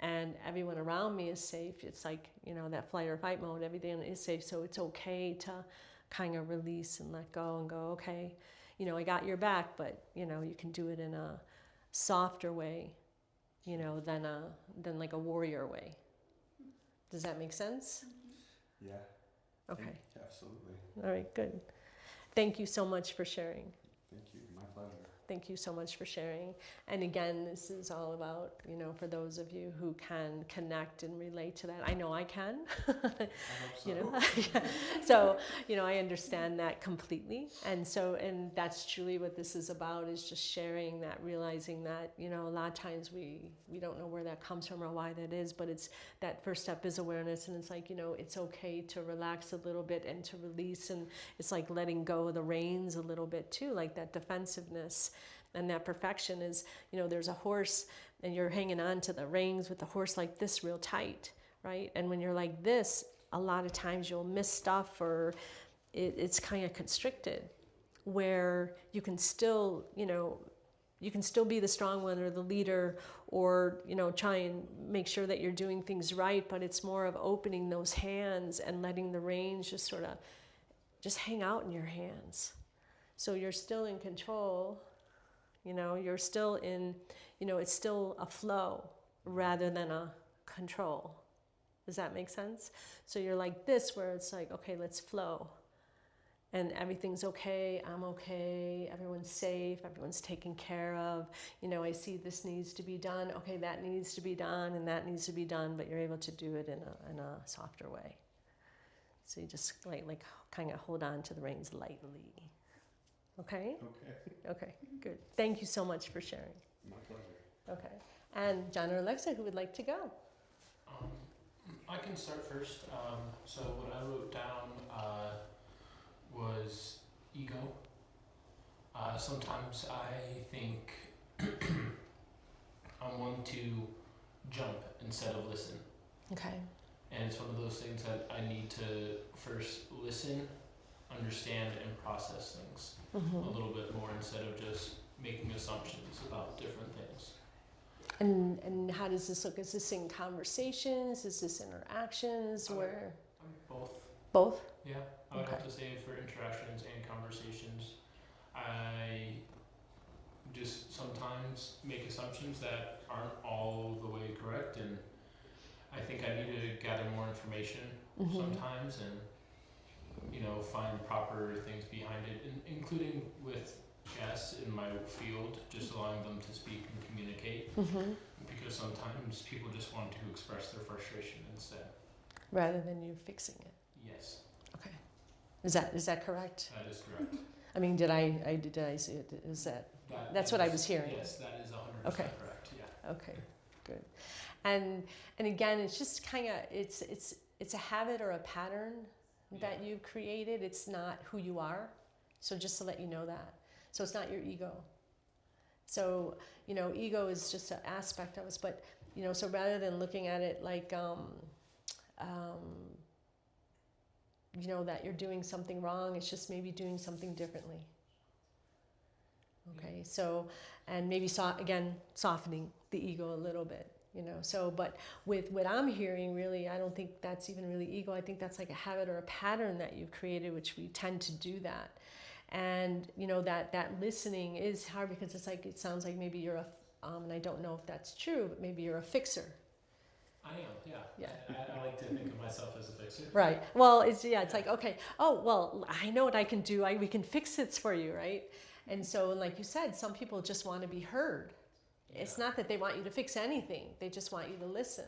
And everyone around me is safe. It's like, that flight or fight mode, everything is safe. So it's okay to kind of release and let go and go, okay, I got your back, but, you can do it in a softer way, than like a warrior way. Does that make sense? Yeah. Okay. Absolutely. All right, good. Thank you so much for sharing. Thank you. My pleasure. Thank you so much for sharing. And again, this is all about, for those of you who can connect and relate to that. I know I can. I hope so. So, I understand that completely. And that's truly what this is about, is just sharing that, realizing that, a lot of times we don't know where that comes from or why that is, but it's that first step is awareness. And it's like, it's okay to relax a little bit and to release. And it's like letting go of the reins a little bit too, like that defensiveness. And that perfection is, there's a horse and you're hanging on to the reins with the horse like this real tight, right? And when you're like this, a lot of times you'll miss stuff, or it's kind of constricted, where you can still, be the strong one or the leader, or, try and make sure that you're doing things right. But it's more of opening those hands and letting the reins just sort of just hang out in your hands. So you're still in control. You're still in, it's still a flow, rather than a control. Does that make sense? So you're like this, where it's like, okay, let's flow. And everything's okay, I'm okay, everyone's safe, everyone's taken care of. You know, I see this needs to be done, okay, that needs to be done, and that needs to be done, but you're able to do it in a softer way. So you just like kind of hold on to the reins lightly. Okay? Okay. Okay, good. Thank you so much for sharing. My pleasure. Okay. And John or Alexa, who would like to go? I can start first. So what I wrote down was ego. Sometimes I think I'm one to jump instead of listen. Okay. And it's one of those things that I need to first listen, understand, and process things a little bit more instead of just making assumptions about different things. And how does this look? Is this in conversations? Is this interactions? Where? Both. Both? Yeah, I would Okay. have to say for interactions and conversations, I just sometimes make assumptions that aren't all the way correct, and I think I need to gather more information sometimes and, you know, find proper things behind it, including with guests in my field, just allowing them to speak and communicate, because sometimes people just want to express their frustration instead. Rather than you fixing it. Yes, Okay. Is that correct? that is correct. I mean, did I see it? Is that's what I was hearing? Yes, that is 100% Okay. correct. Yeah. Okay, good. And again, it's just kind of it's a habit or a pattern that you've created. It's not who you are. So just to let you know that. So it's not your ego. So, you know, ego is just an aspect of us, but, you know, so rather than looking at it like, you know, that you're doing something wrong, it's just maybe doing something differently. Okay, so, and maybe, again, softening the ego a little bit, you know. So, but with what I'm hearing, really, I don't think that's even really ego. I think that's like a habit or a pattern that you've created, which we tend to do that. And, you know, that listening is hard because it's like, it sounds like maybe you're and I don't know if that's true, but maybe you're a fixer. I am, yeah. Yeah. I like to think of myself as a fixer. Right. Well, it's like, okay, oh, well, I know what I can do. We can fix it for you, right? And so, like you said, some people just want to be heard. Yeah. It's not that they want you to fix anything. They just want you to listen.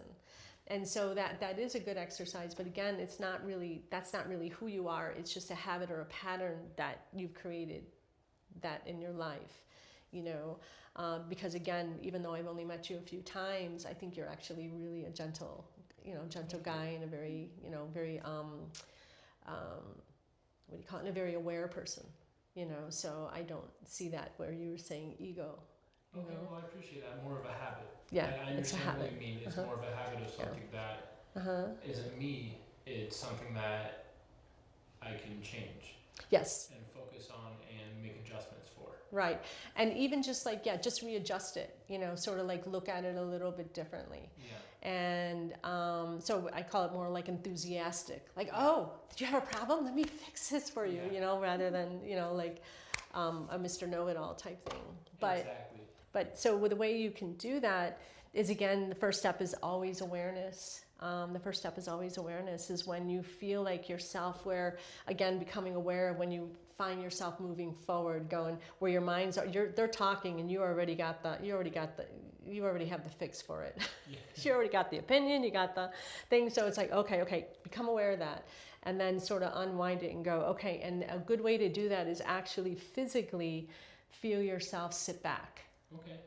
And so that is a good exercise. But again, that's not really who you are. It's just a habit or a pattern that you've created that in your life. You know, because again, even though I've only met you a few times, I think you're actually really a gentle guy and a very, very, what do you call it, a very aware person, you know, so I don't see that where you were saying ego. Okay, well, I appreciate that. More of a habit. Yeah, I it's a understand habit. what you mean. It's more of a habit of something that isn't me. It's something that I can change. Yes. And focus on and make adjustments for. Right. And even just like, just readjust it, you know, sort of like look at it a little bit differently. Yeah. And so I call it more like enthusiastic. Like, oh, did you have a problem? Let me fix this for you, you know, rather than, you know, like a Mr. Know-it-all type thing. But, exactly. But so with the way you can do that is, again, the first step is always awareness. The first step is always awareness, is when you feel like yourself, where, again, becoming aware of when you find yourself moving forward, going where your minds are, they're talking and you already have the fix for it. Yeah. You already got the opinion, you got the thing. So it's like, okay, become aware of that. And then sort of unwind it and go, okay. And a good way to do that is actually physically feel yourself sit back. Okay.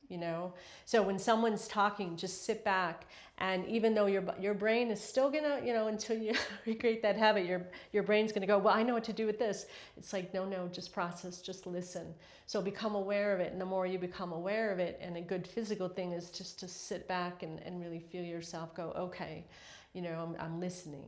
You know, so when someone's talking, just sit back, and even though your brain is still gonna, you know, until you recreate that habit, your brain's gonna go, well, I know what to do with this. It's like, no, just process, just listen. So become aware of it, and the more you become aware of it, and a good physical thing is just to sit back and really feel yourself go, okay, you know, I'm listening.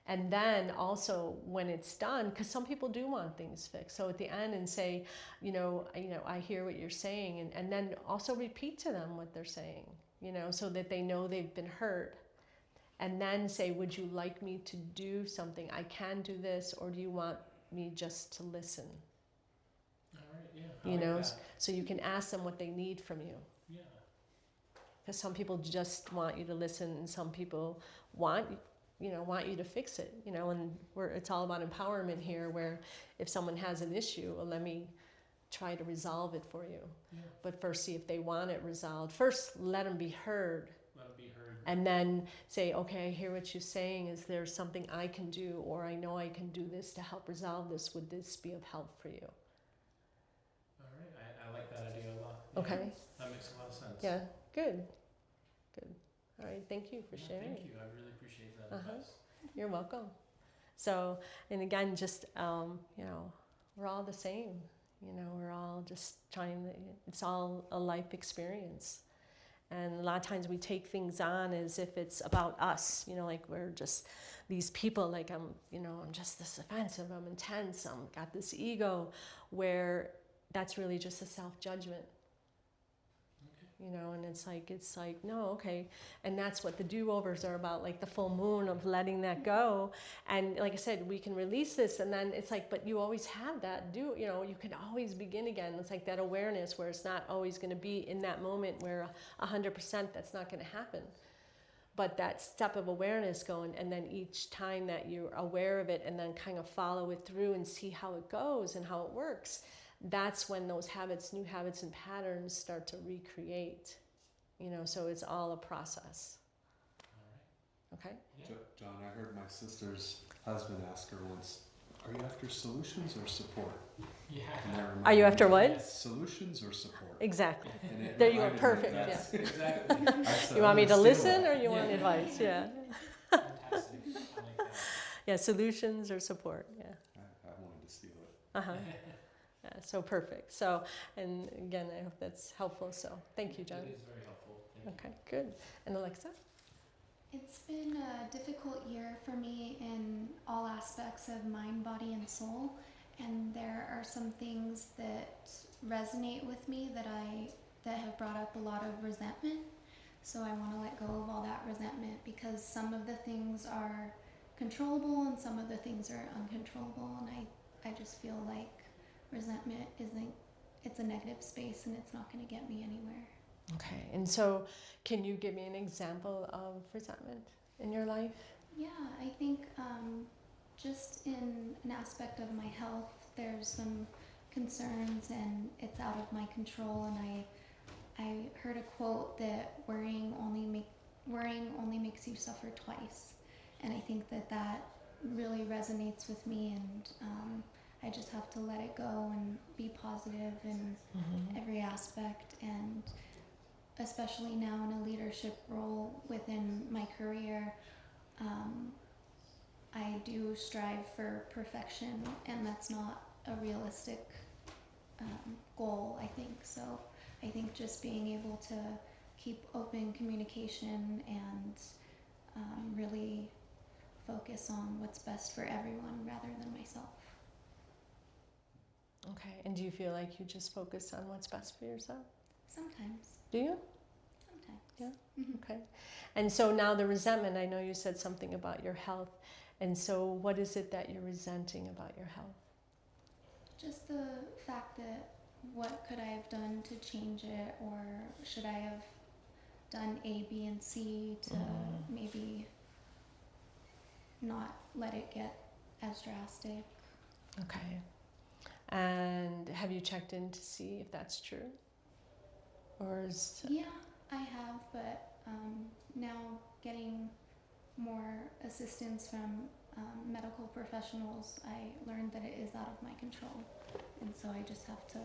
And then also when it's done, because some people do want things fixed. So at the end and say, you know, I hear what you're saying, and then also repeat to them what they're saying, you know, so that they know they've been heard. And then say, would you like me to do something? I can do this, or do you want me just to listen? All right, yeah. You know, so you can ask them what they need from you. Yeah. because some people just want you to listen, and some people want you to fix it, and it's all about empowerment here, where if someone has an issue, well, let me try to resolve it for you. Yeah. But first, see if they want it resolved. First, let them be heard. Let it be heard. And then say, okay, I hear what you're saying. Is there something I can do, or I know I can do this to help resolve this? Would this be of help for you? All right, I like that idea a lot. Yeah, Okay. that makes a lot of sense. Yeah, good. All right, thank you for sharing. Thank you, I really appreciate that advice. You're welcome. So, and again, just, we're all the same. We're all just it's all a life experience. And a lot of times we take things on as if it's about us, like we're just these people, like I'm just this offensive, I'm intense, I'm got this ego, where that's really just a self-judgment. And it's like, no, okay. And that's what the do-overs are about, like the full moon, of letting that go. And like I said, we can release this, and then it's like, but you always have that you can always begin again. It's like that awareness, where it's not always going to be in that moment where 100% that's not going to happen. But that step of awareness going, and then each time that you're aware of it, and then kind of follow it through and see how it goes and how it works, that's when those habits, new habits and patterns start to recreate. So it's all a process. All right. Okay? Yeah. John, I heard my sister's husband ask her once, are you after solutions or support? Yeah. Are you after what? Yes. Solutions or support? Exactly. And it There you go, reminded me perfect, that- Yes, exactly. I said, You want "I'm me gonna to steal listen, that." or you want Yeah. advice? Yeah. Fantastic. I like that. Yeah, solutions or support. Yeah. I wanted to steal it. Uh-huh. Yeah, so perfect. So, and again, I hope that's helpful. So thank you, John. It is very helpful. Thank Okay, good. And Alexa? It's been a difficult year for me in all aspects of mind, body, and soul. And there are some things that resonate with me that have brought up a lot of resentment. So I want to let go of all that resentment, because some of the things are controllable and some of the things are uncontrollable. And I just feel like resentment it's a negative space, and it's not going to get me anywhere. Okay, and so can you give me an example of resentment in your life? Yeah, I think just in an aspect of my health, there's some concerns and it's out of my control. And I heard a quote that worrying only makes you suffer twice. And I think that really resonates with me, and I just have to let it go and be positive in every aspect. And especially now in a leadership role within my career, I do strive for perfection, and that's not a realistic goal, I think. So I think just being able to keep open communication and really focus on what's best for everyone rather than myself. Okay, and do you feel like you just focus on what's best for yourself? Sometimes. Do you? Sometimes. Yeah. Mm-hmm. Okay. And so now the resentment, I know you said something about your health. And so what is it that you're resenting about your health? Just the fact that what could I have done to change it, or should I have done A, B, and C to maybe not let it get as drastic. Okay. And have you checked in to see if that's true? Or is... Yeah, I have, but now getting more assistance from medical professionals, I learned that it is out of my control. And so I just have to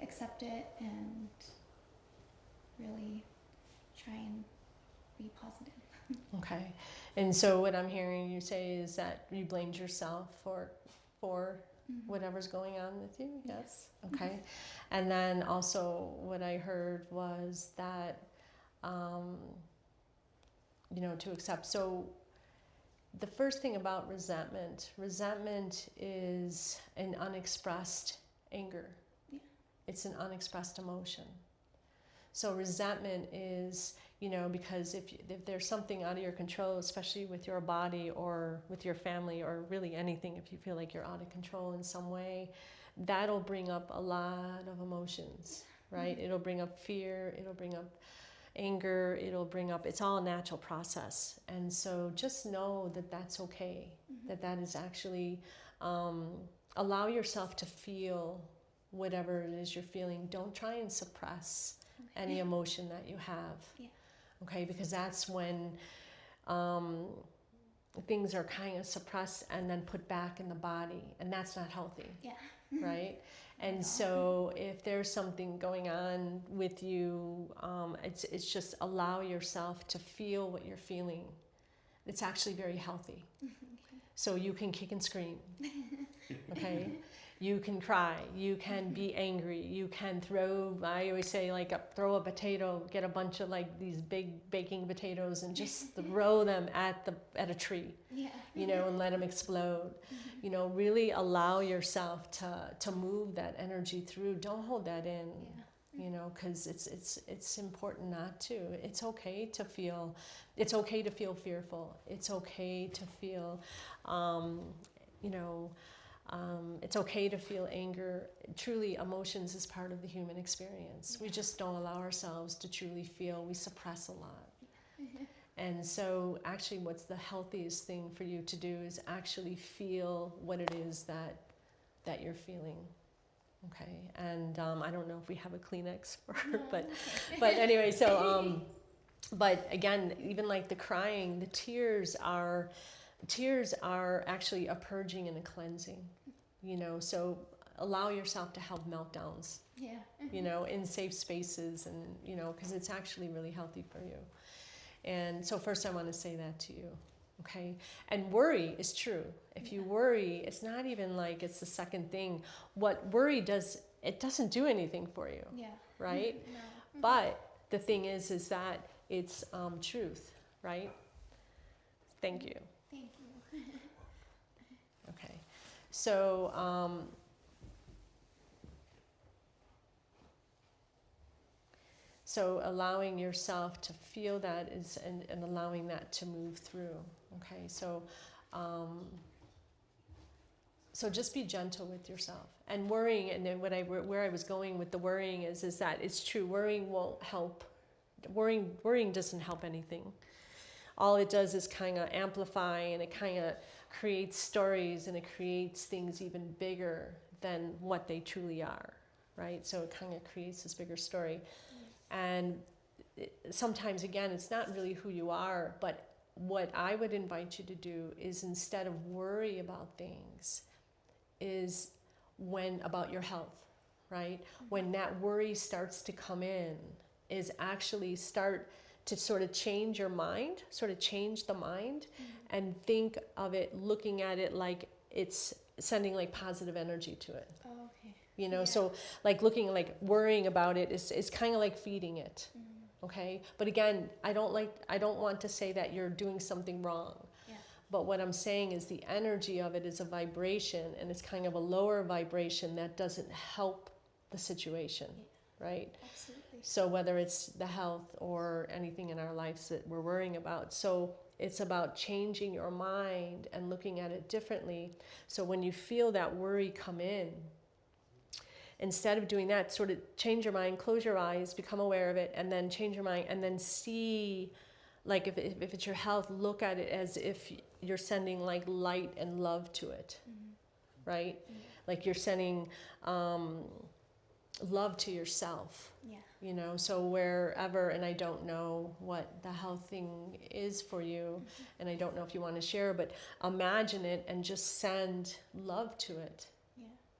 accept it and really try and be positive. Okay. And so what I'm hearing you say is that you blamed yourself for whatever's going on with you, yes? Okay. And then also what I heard was that, to accept. So the first thing about resentment is an unexpressed anger. Yeah. It's an unexpressed emotion. So resentment is, because if there's something out of your control, especially with your body or with your family or really anything, if you feel like you're out of control in some way, that'll bring up a lot of emotions, right? It'll bring up fear, it'll bring up anger, it'll bring up, it's all a natural process. And so just know that that's okay, that is actually, allow yourself to feel whatever it is you're feeling. Don't try and suppress any emotion that you have. Yeah. Okay, because that's when things are kind of suppressed and then put back in the body, and that's not healthy. Yeah. Right? And so if there's something going on with you, it's just allow yourself to feel what you're feeling. It's actually very healthy. So you can kick and scream, okay? You can cry, you can be angry, you can throw, I always say, like, throw a potato, get a bunch of like these big baking potatoes and just throw them at a tree, Yeah. you know, and let them explode. You know, really allow yourself to move that energy through. Don't hold that in. Yeah. You know, because it's important not to. It's okay to feel. It's okay to feel fearful. It's okay to feel, you know, it's okay to feel anger. Truly, emotions is part of the human experience. We just don't allow ourselves to truly feel. We suppress a lot. And so, actually, what's the healthiest thing for you to do is actually feel what it is that you're feeling. Okay, and I don't know if we have a Kleenex for her, but anyway, so but again, even like the crying, the tears are actually a purging and a cleansing, you know. So allow yourself to have meltdowns, Yeah. you know, in safe spaces, and you know, because it's actually really healthy for you. And so first, I want to say that to you. Okay, and worry is true. If you worry, it's not even like it's the second thing. What worry does, it doesn't do anything for you, Yeah. right? No. But the thing is that it's truth, right? Thank you. Thank you. Okay, so so allowing yourself to feel that is, and allowing that to move through. Okay, so so just be gentle with yourself. And worrying, and then where I was going with the worrying is that it's true. Worrying won't help. Worrying doesn't help anything. All it does is kind of amplify, and it kind of creates stories, and it creates things even bigger than what they truly are, right? So it kind of creates this bigger story. And sometimes, again, it's not really who you are, but what I would invite you to do is, instead of worry about things, is when about your health, right? When that worry starts to come in, is actually start to sort of change your mind, sort of change the mind, and think of it, looking at it like it's sending like positive energy to it. Oh, okay. You know, Yeah. so like looking, like worrying about it is kind of like feeding it. Okay, but again, I don't want to say that you're doing something wrong. Yeah. But what I'm saying is the energy of it is a vibration, and it's kind of a lower vibration that doesn't help the situation, right? Absolutely. So whether it's the health or anything in our lives that we're worrying about. So it's about changing your mind and looking at it differently. So when you feel that worry come in, instead of doing that, sort of change your mind, close your eyes, become aware of it, and then change your mind, and then see, like if it's your health, look at it as if you're sending like light and love to it, right? Like you're sending love to yourself. Yeah. You know, so wherever, and I don't know what the health thing is for you, and I don't know if you want to share, but imagine it and just send love to it.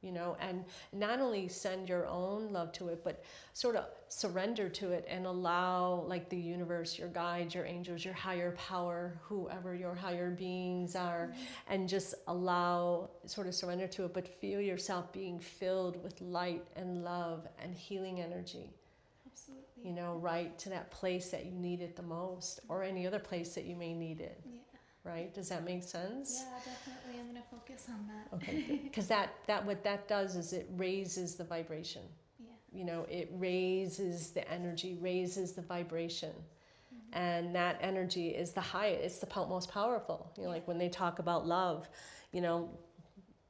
You know, and not only send your own love to it, but sort of surrender to it and allow, like, the universe, your guides, your angels, your higher power, whoever your higher beings are, and just allow, sort of surrender to it, but feel yourself being filled with light and love and healing energy. Absolutely. You know, right to that place that you need it the most, or any other place that you may need it. Yeah. Right? Does that make sense? Yeah, definitely. I'm gonna focus on that. Okay, because that what that does is it raises the vibration. Yeah. You know, it raises the energy, raises the vibration, and that energy is the highest. It's the most powerful. You know, like when they talk about love, you know,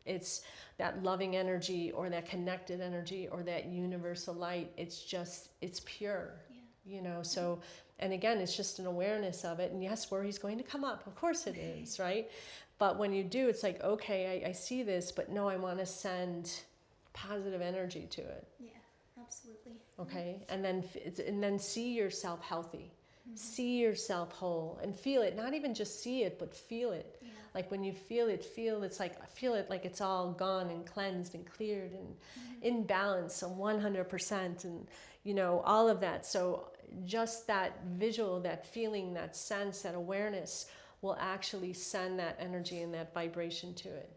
it's that loving energy or that connected energy or that universal light. It's just, it's pure. Yeah. you know. So, and again, it's just an awareness of it. And yes, worry's going to come up. Of course it is, right? But when you do, it's like, okay, I see this, but no, I want to send positive energy to it. Yeah, absolutely. Okay, and then see yourself healthy, see yourself whole, and feel it. Not even just see it, but feel it. Yeah. Like when you feel it, feel it like it's all gone and cleansed and cleared and in balance, so 100%, and you know all of that. So just that visual, that feeling, that sense, that awareness will actually send that energy and that vibration to it.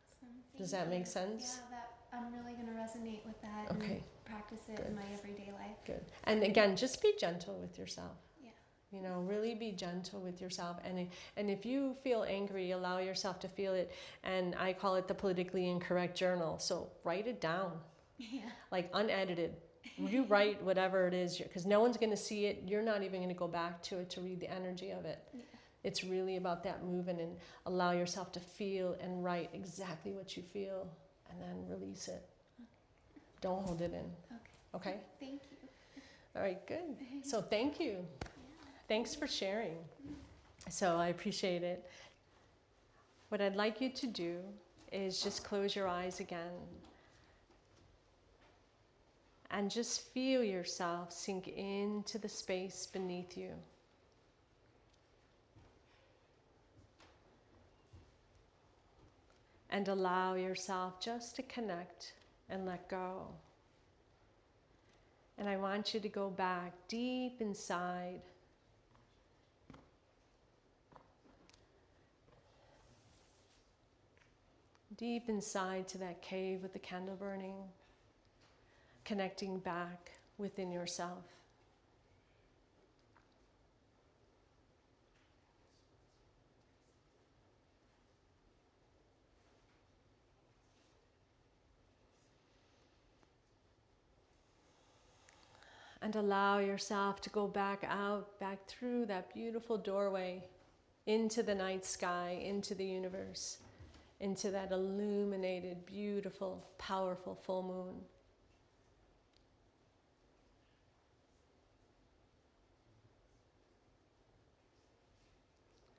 Awesome. Does Thank that make you. sense? Yeah, that I'm really going to resonate with that Okay. and practice it Good. in my everyday life. Good. And again, just be gentle with yourself. Yeah. You know, really be gentle with yourself. And if you feel angry, allow yourself to feel it. And I call it the politically incorrect journal. So write it down, Yeah. like unedited. You write whatever it is, because no one's going to see it. You're not even going to go back to it to read the energy of it. Yeah. It's really about that movement, and allow yourself to feel and write exactly what you feel, and then release it. Don't hold it in. Okay. Okay? Thank you. All right, good. So thank you. Yeah. Thanks for sharing. So I appreciate it. What I'd like you to do is just close your eyes again and just feel yourself sink into the space beneath you. And allow yourself just to connect and let go. And I want you to go back deep inside. Deep inside to that cave with the candle burning, connecting back within yourself. And allow yourself to go back out, back through that beautiful doorway, into the night sky, into the universe, into that illuminated, beautiful, powerful full moon.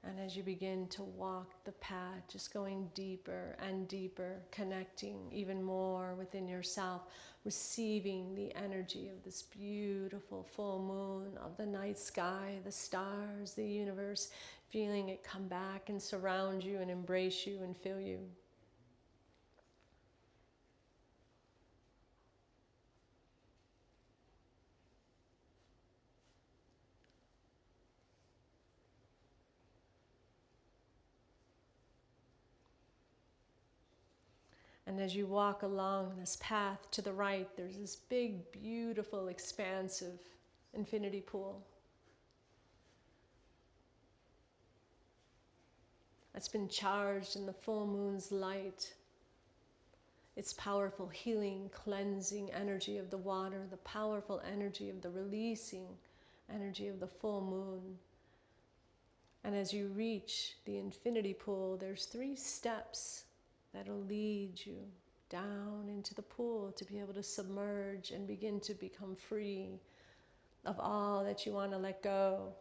And as you begin to walk the path, just going deeper and deeper, connecting even more within yourself, receiving the energy of this beautiful full moon, of the night sky, the stars, the universe, feeling it come back and surround you and embrace you and fill you. And as you walk along this path to the right, there's this big, beautiful, expansive infinity pool. That's been charged in the full moon's light. Its powerful healing, cleansing energy of the water, the powerful energy of the releasing energy of the full moon. And as you reach the infinity pool, there's 3 steps that'll lead you down into the pool to be able to submerge and begin to become free of all that you want to let go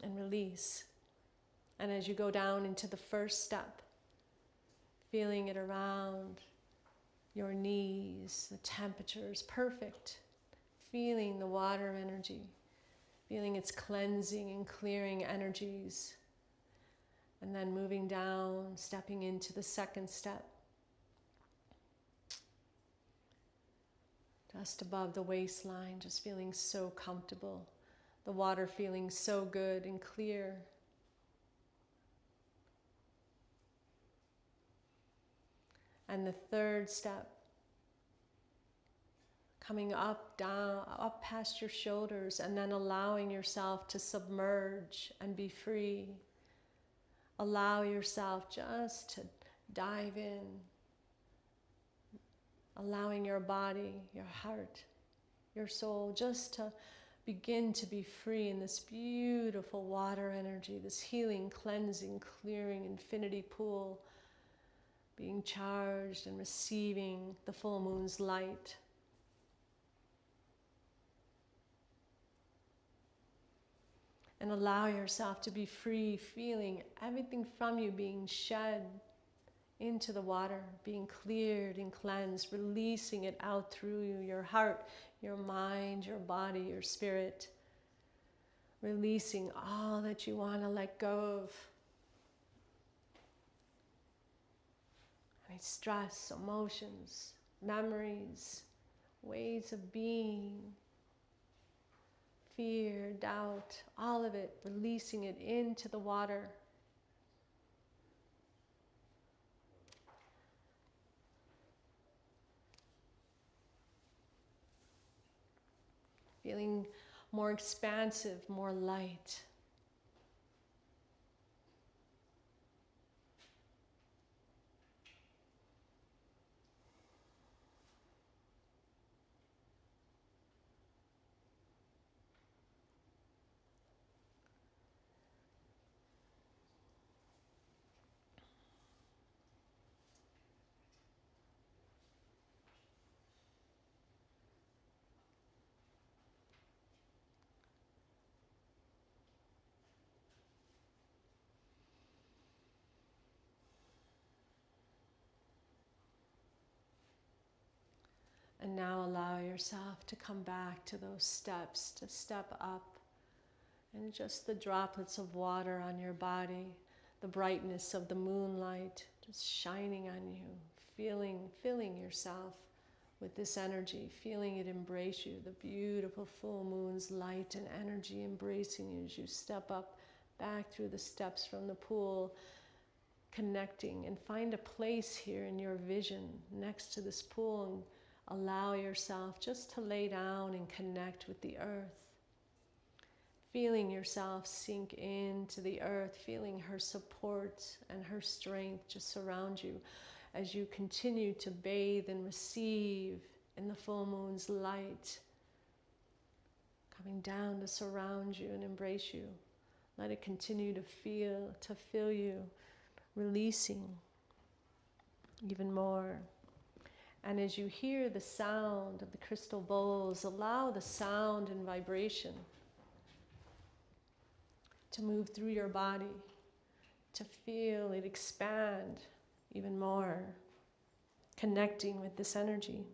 and release. And as you go down into the first step, feeling it around your knees, the temperature is perfect, feeling the water energy, feeling its cleansing and clearing energies. And then moving down, stepping into the second step. Just above the waistline, just feeling so comfortable. The water feeling so good and clear. And the third step, coming up, down, up past your shoulders, and then allowing yourself to submerge and be free. Allow yourself just to dive in, allowing your body, your heart, your soul just to begin to be free in this beautiful water energy, this healing, cleansing, clearing infinity pool, being charged and receiving the full moon's light. And allow yourself to be free, feeling everything from you being shed into the water, being cleared and cleansed, releasing it out through you, your heart, your mind, your body, your spirit. Releasing all that you want to let go of. Any stress, emotions, memories, ways of being, fear, doubt, all of it, releasing it into the water. Feeling more expansive, more light. And now allow yourself to come back to those steps, to step up, and just the droplets of water on your body, the brightness of the moonlight just shining on you, filling yourself with this energy, feeling it embrace you, the beautiful full moon's light and energy embracing you as you step up back through the steps from the pool, connecting, and find a place here in your vision next to this pool and allow yourself just to lay down and connect with the earth. Feeling yourself sink into the earth, feeling her support and her strength just surround you as you continue to bathe and receive in the full moon's light, coming down to surround you and embrace you. Let it continue to fill you, releasing even more. And as you hear the sound of the crystal bowls, allow the sound and vibration to move through your body, to feel it expand even more, connecting with this energy.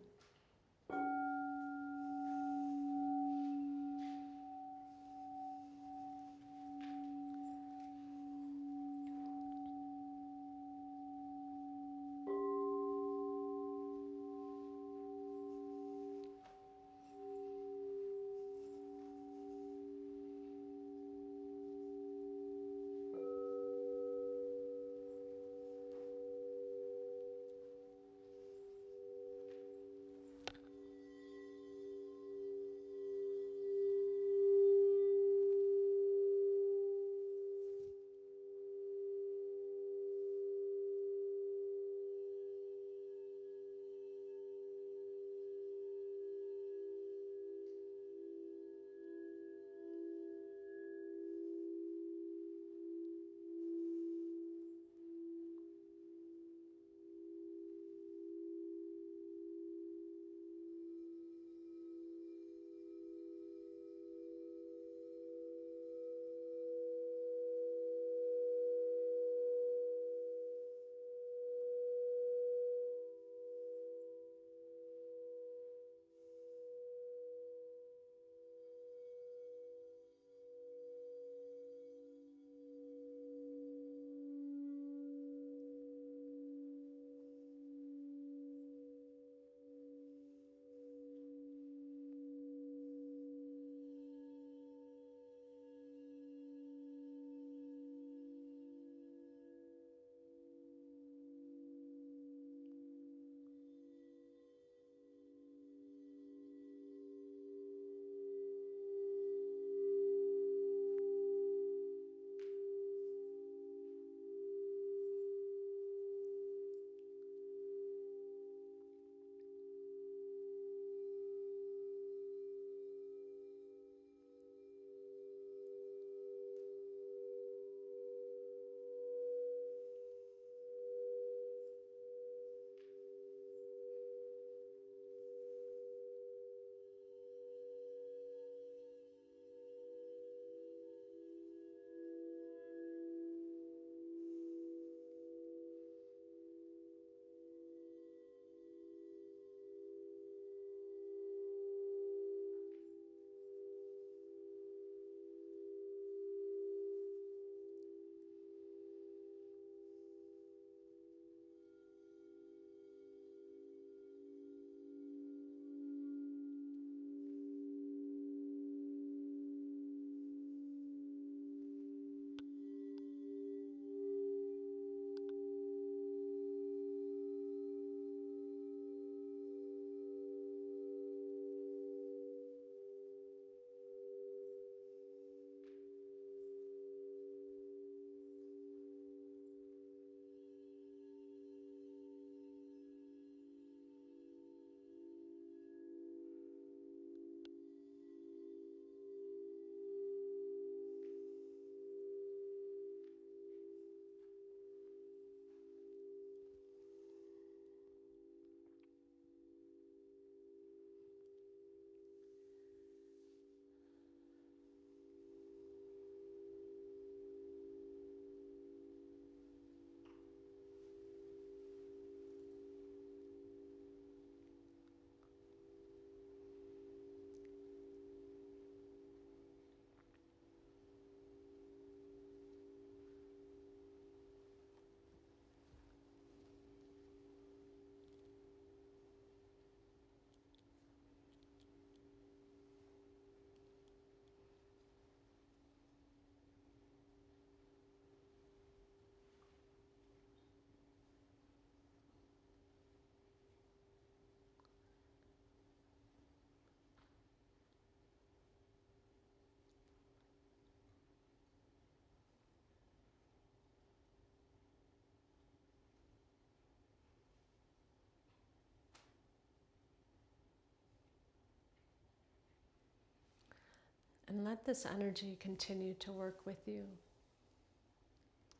And let this energy continue to work with you.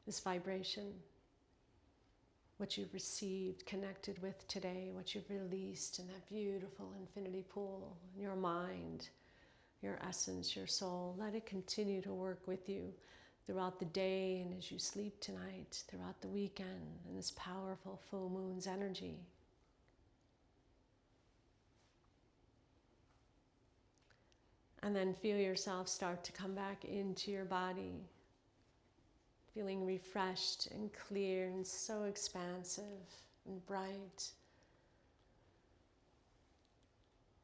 This vibration, what you've received, connected with today, what you've released in that beautiful infinity pool, in your mind, your essence, your soul. Let it continue to work with you throughout the day and as you sleep tonight, throughout the weekend, in this powerful full moon's energy. And then feel yourself start to come back into your body, feeling refreshed and clear and so expansive and bright.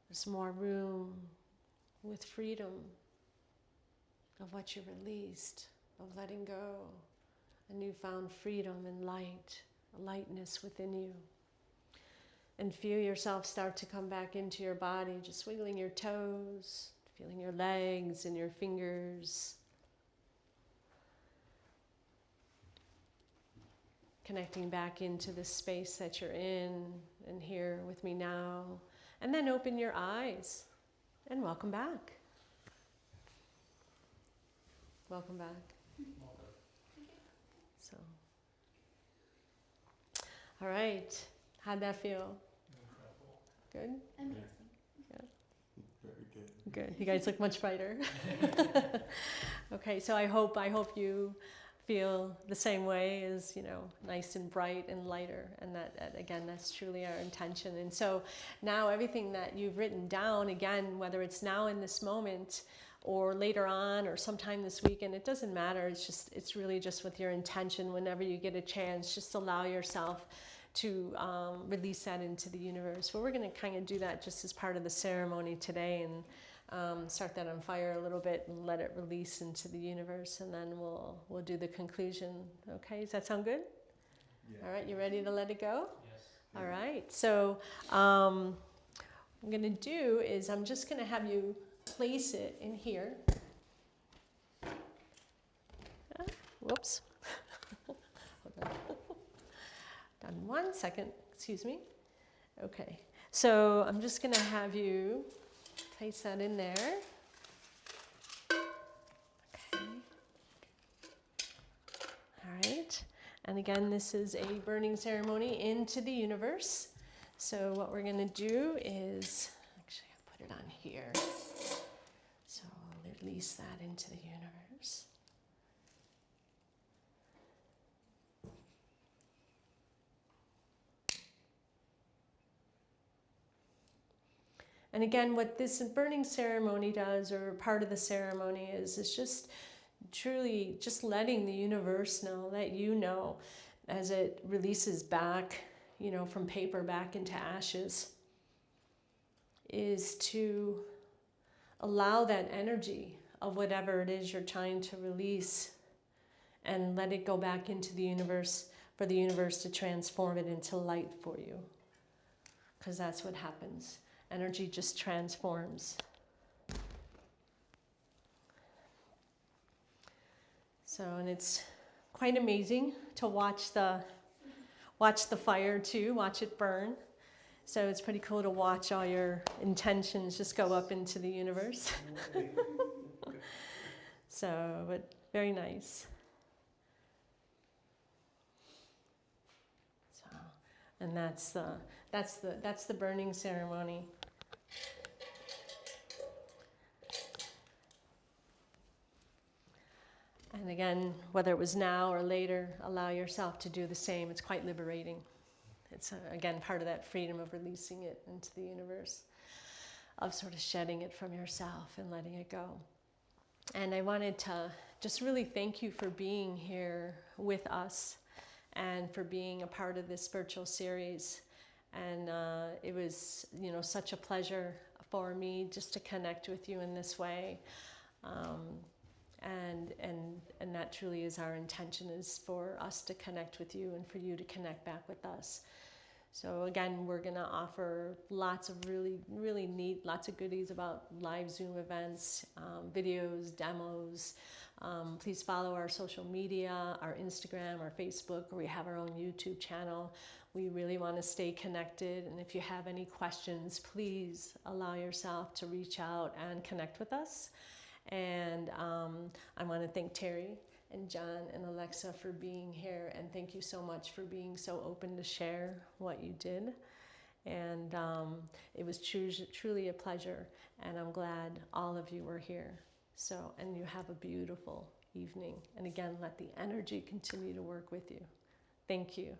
There's more room with freedom of what you released, of letting go, a newfound freedom and light, a lightness within you. And feel yourself start to come back into your body, just wiggling your toes, feeling your legs and your fingers. Connecting back into the space that you're in and here with me now. And then open your eyes and welcome back. Welcome back. So, all right. How'd that feel? Incredible. Good? Amazing. Very good. Good. You guys look much brighter. Okay, so I hope you feel the same way, as nice and bright and lighter, and that again, that's truly our intention. And so now everything that you've written down, again, whether it's now in this moment or later on or sometime this weekend, it doesn't matter. It's really just with your intention. Whenever you get a chance, just allow yourself to release that into the universe. But we're going to kind of do that just as part of the ceremony today, and start that on fire a little bit and let it release into the universe, and then we'll do the conclusion. Okay, does that sound good? Yeah. All right, you ready to let it go? Yes. All right, so what I'm going to do is I'm just going to have you place it in here. Whoops. Hold on. Done 1 second, excuse me. Okay, so I'm just going to have you place that in there. Okay. All right. And again, this is a burning ceremony into the universe. So what we're going to do is, actually I'll put it on here. So I'll release that into the universe. And again, what this burning ceremony does, or part of the ceremony is just truly just letting the universe know, that as it releases back, from paper back into ashes, is to allow that energy of whatever it is you're trying to release and let it go back into the universe, for the universe to transform it into light for you. Because that's what happens. Energy just transforms. So, and it's quite amazing to watch the fire too, watch it burn. So it's pretty cool to watch all your intentions just go up into the universe. So, but very nice. So, and that's the burning ceremony. And again, whether it was now or later, allow yourself to do the same. It's quite liberating. It's, again, part of that freedom of releasing it into the universe, of sort of shedding it from yourself and letting it go. And I wanted to just really thank you for being here with us and for being a part of this virtual series. And it was, such a pleasure for me just to connect with you in this way. And that truly is our intention, is for us to connect with you and for you to connect back with us. So again, we're going to offer lots of really, really neat, lots of goodies about live Zoom events, videos, demos. Please follow our social media, our Instagram, our Facebook, or we have our own YouTube channel. We really want to stay connected. And if you have any questions, please allow yourself to reach out and connect with us. And I want to thank Terry and John and Alexa for being here, and thank you so much for being so open to share what you did. And it was truly a pleasure, and I'm glad all of you were here. So, and you have a beautiful evening. And again, let the energy continue to work with you. Thank you.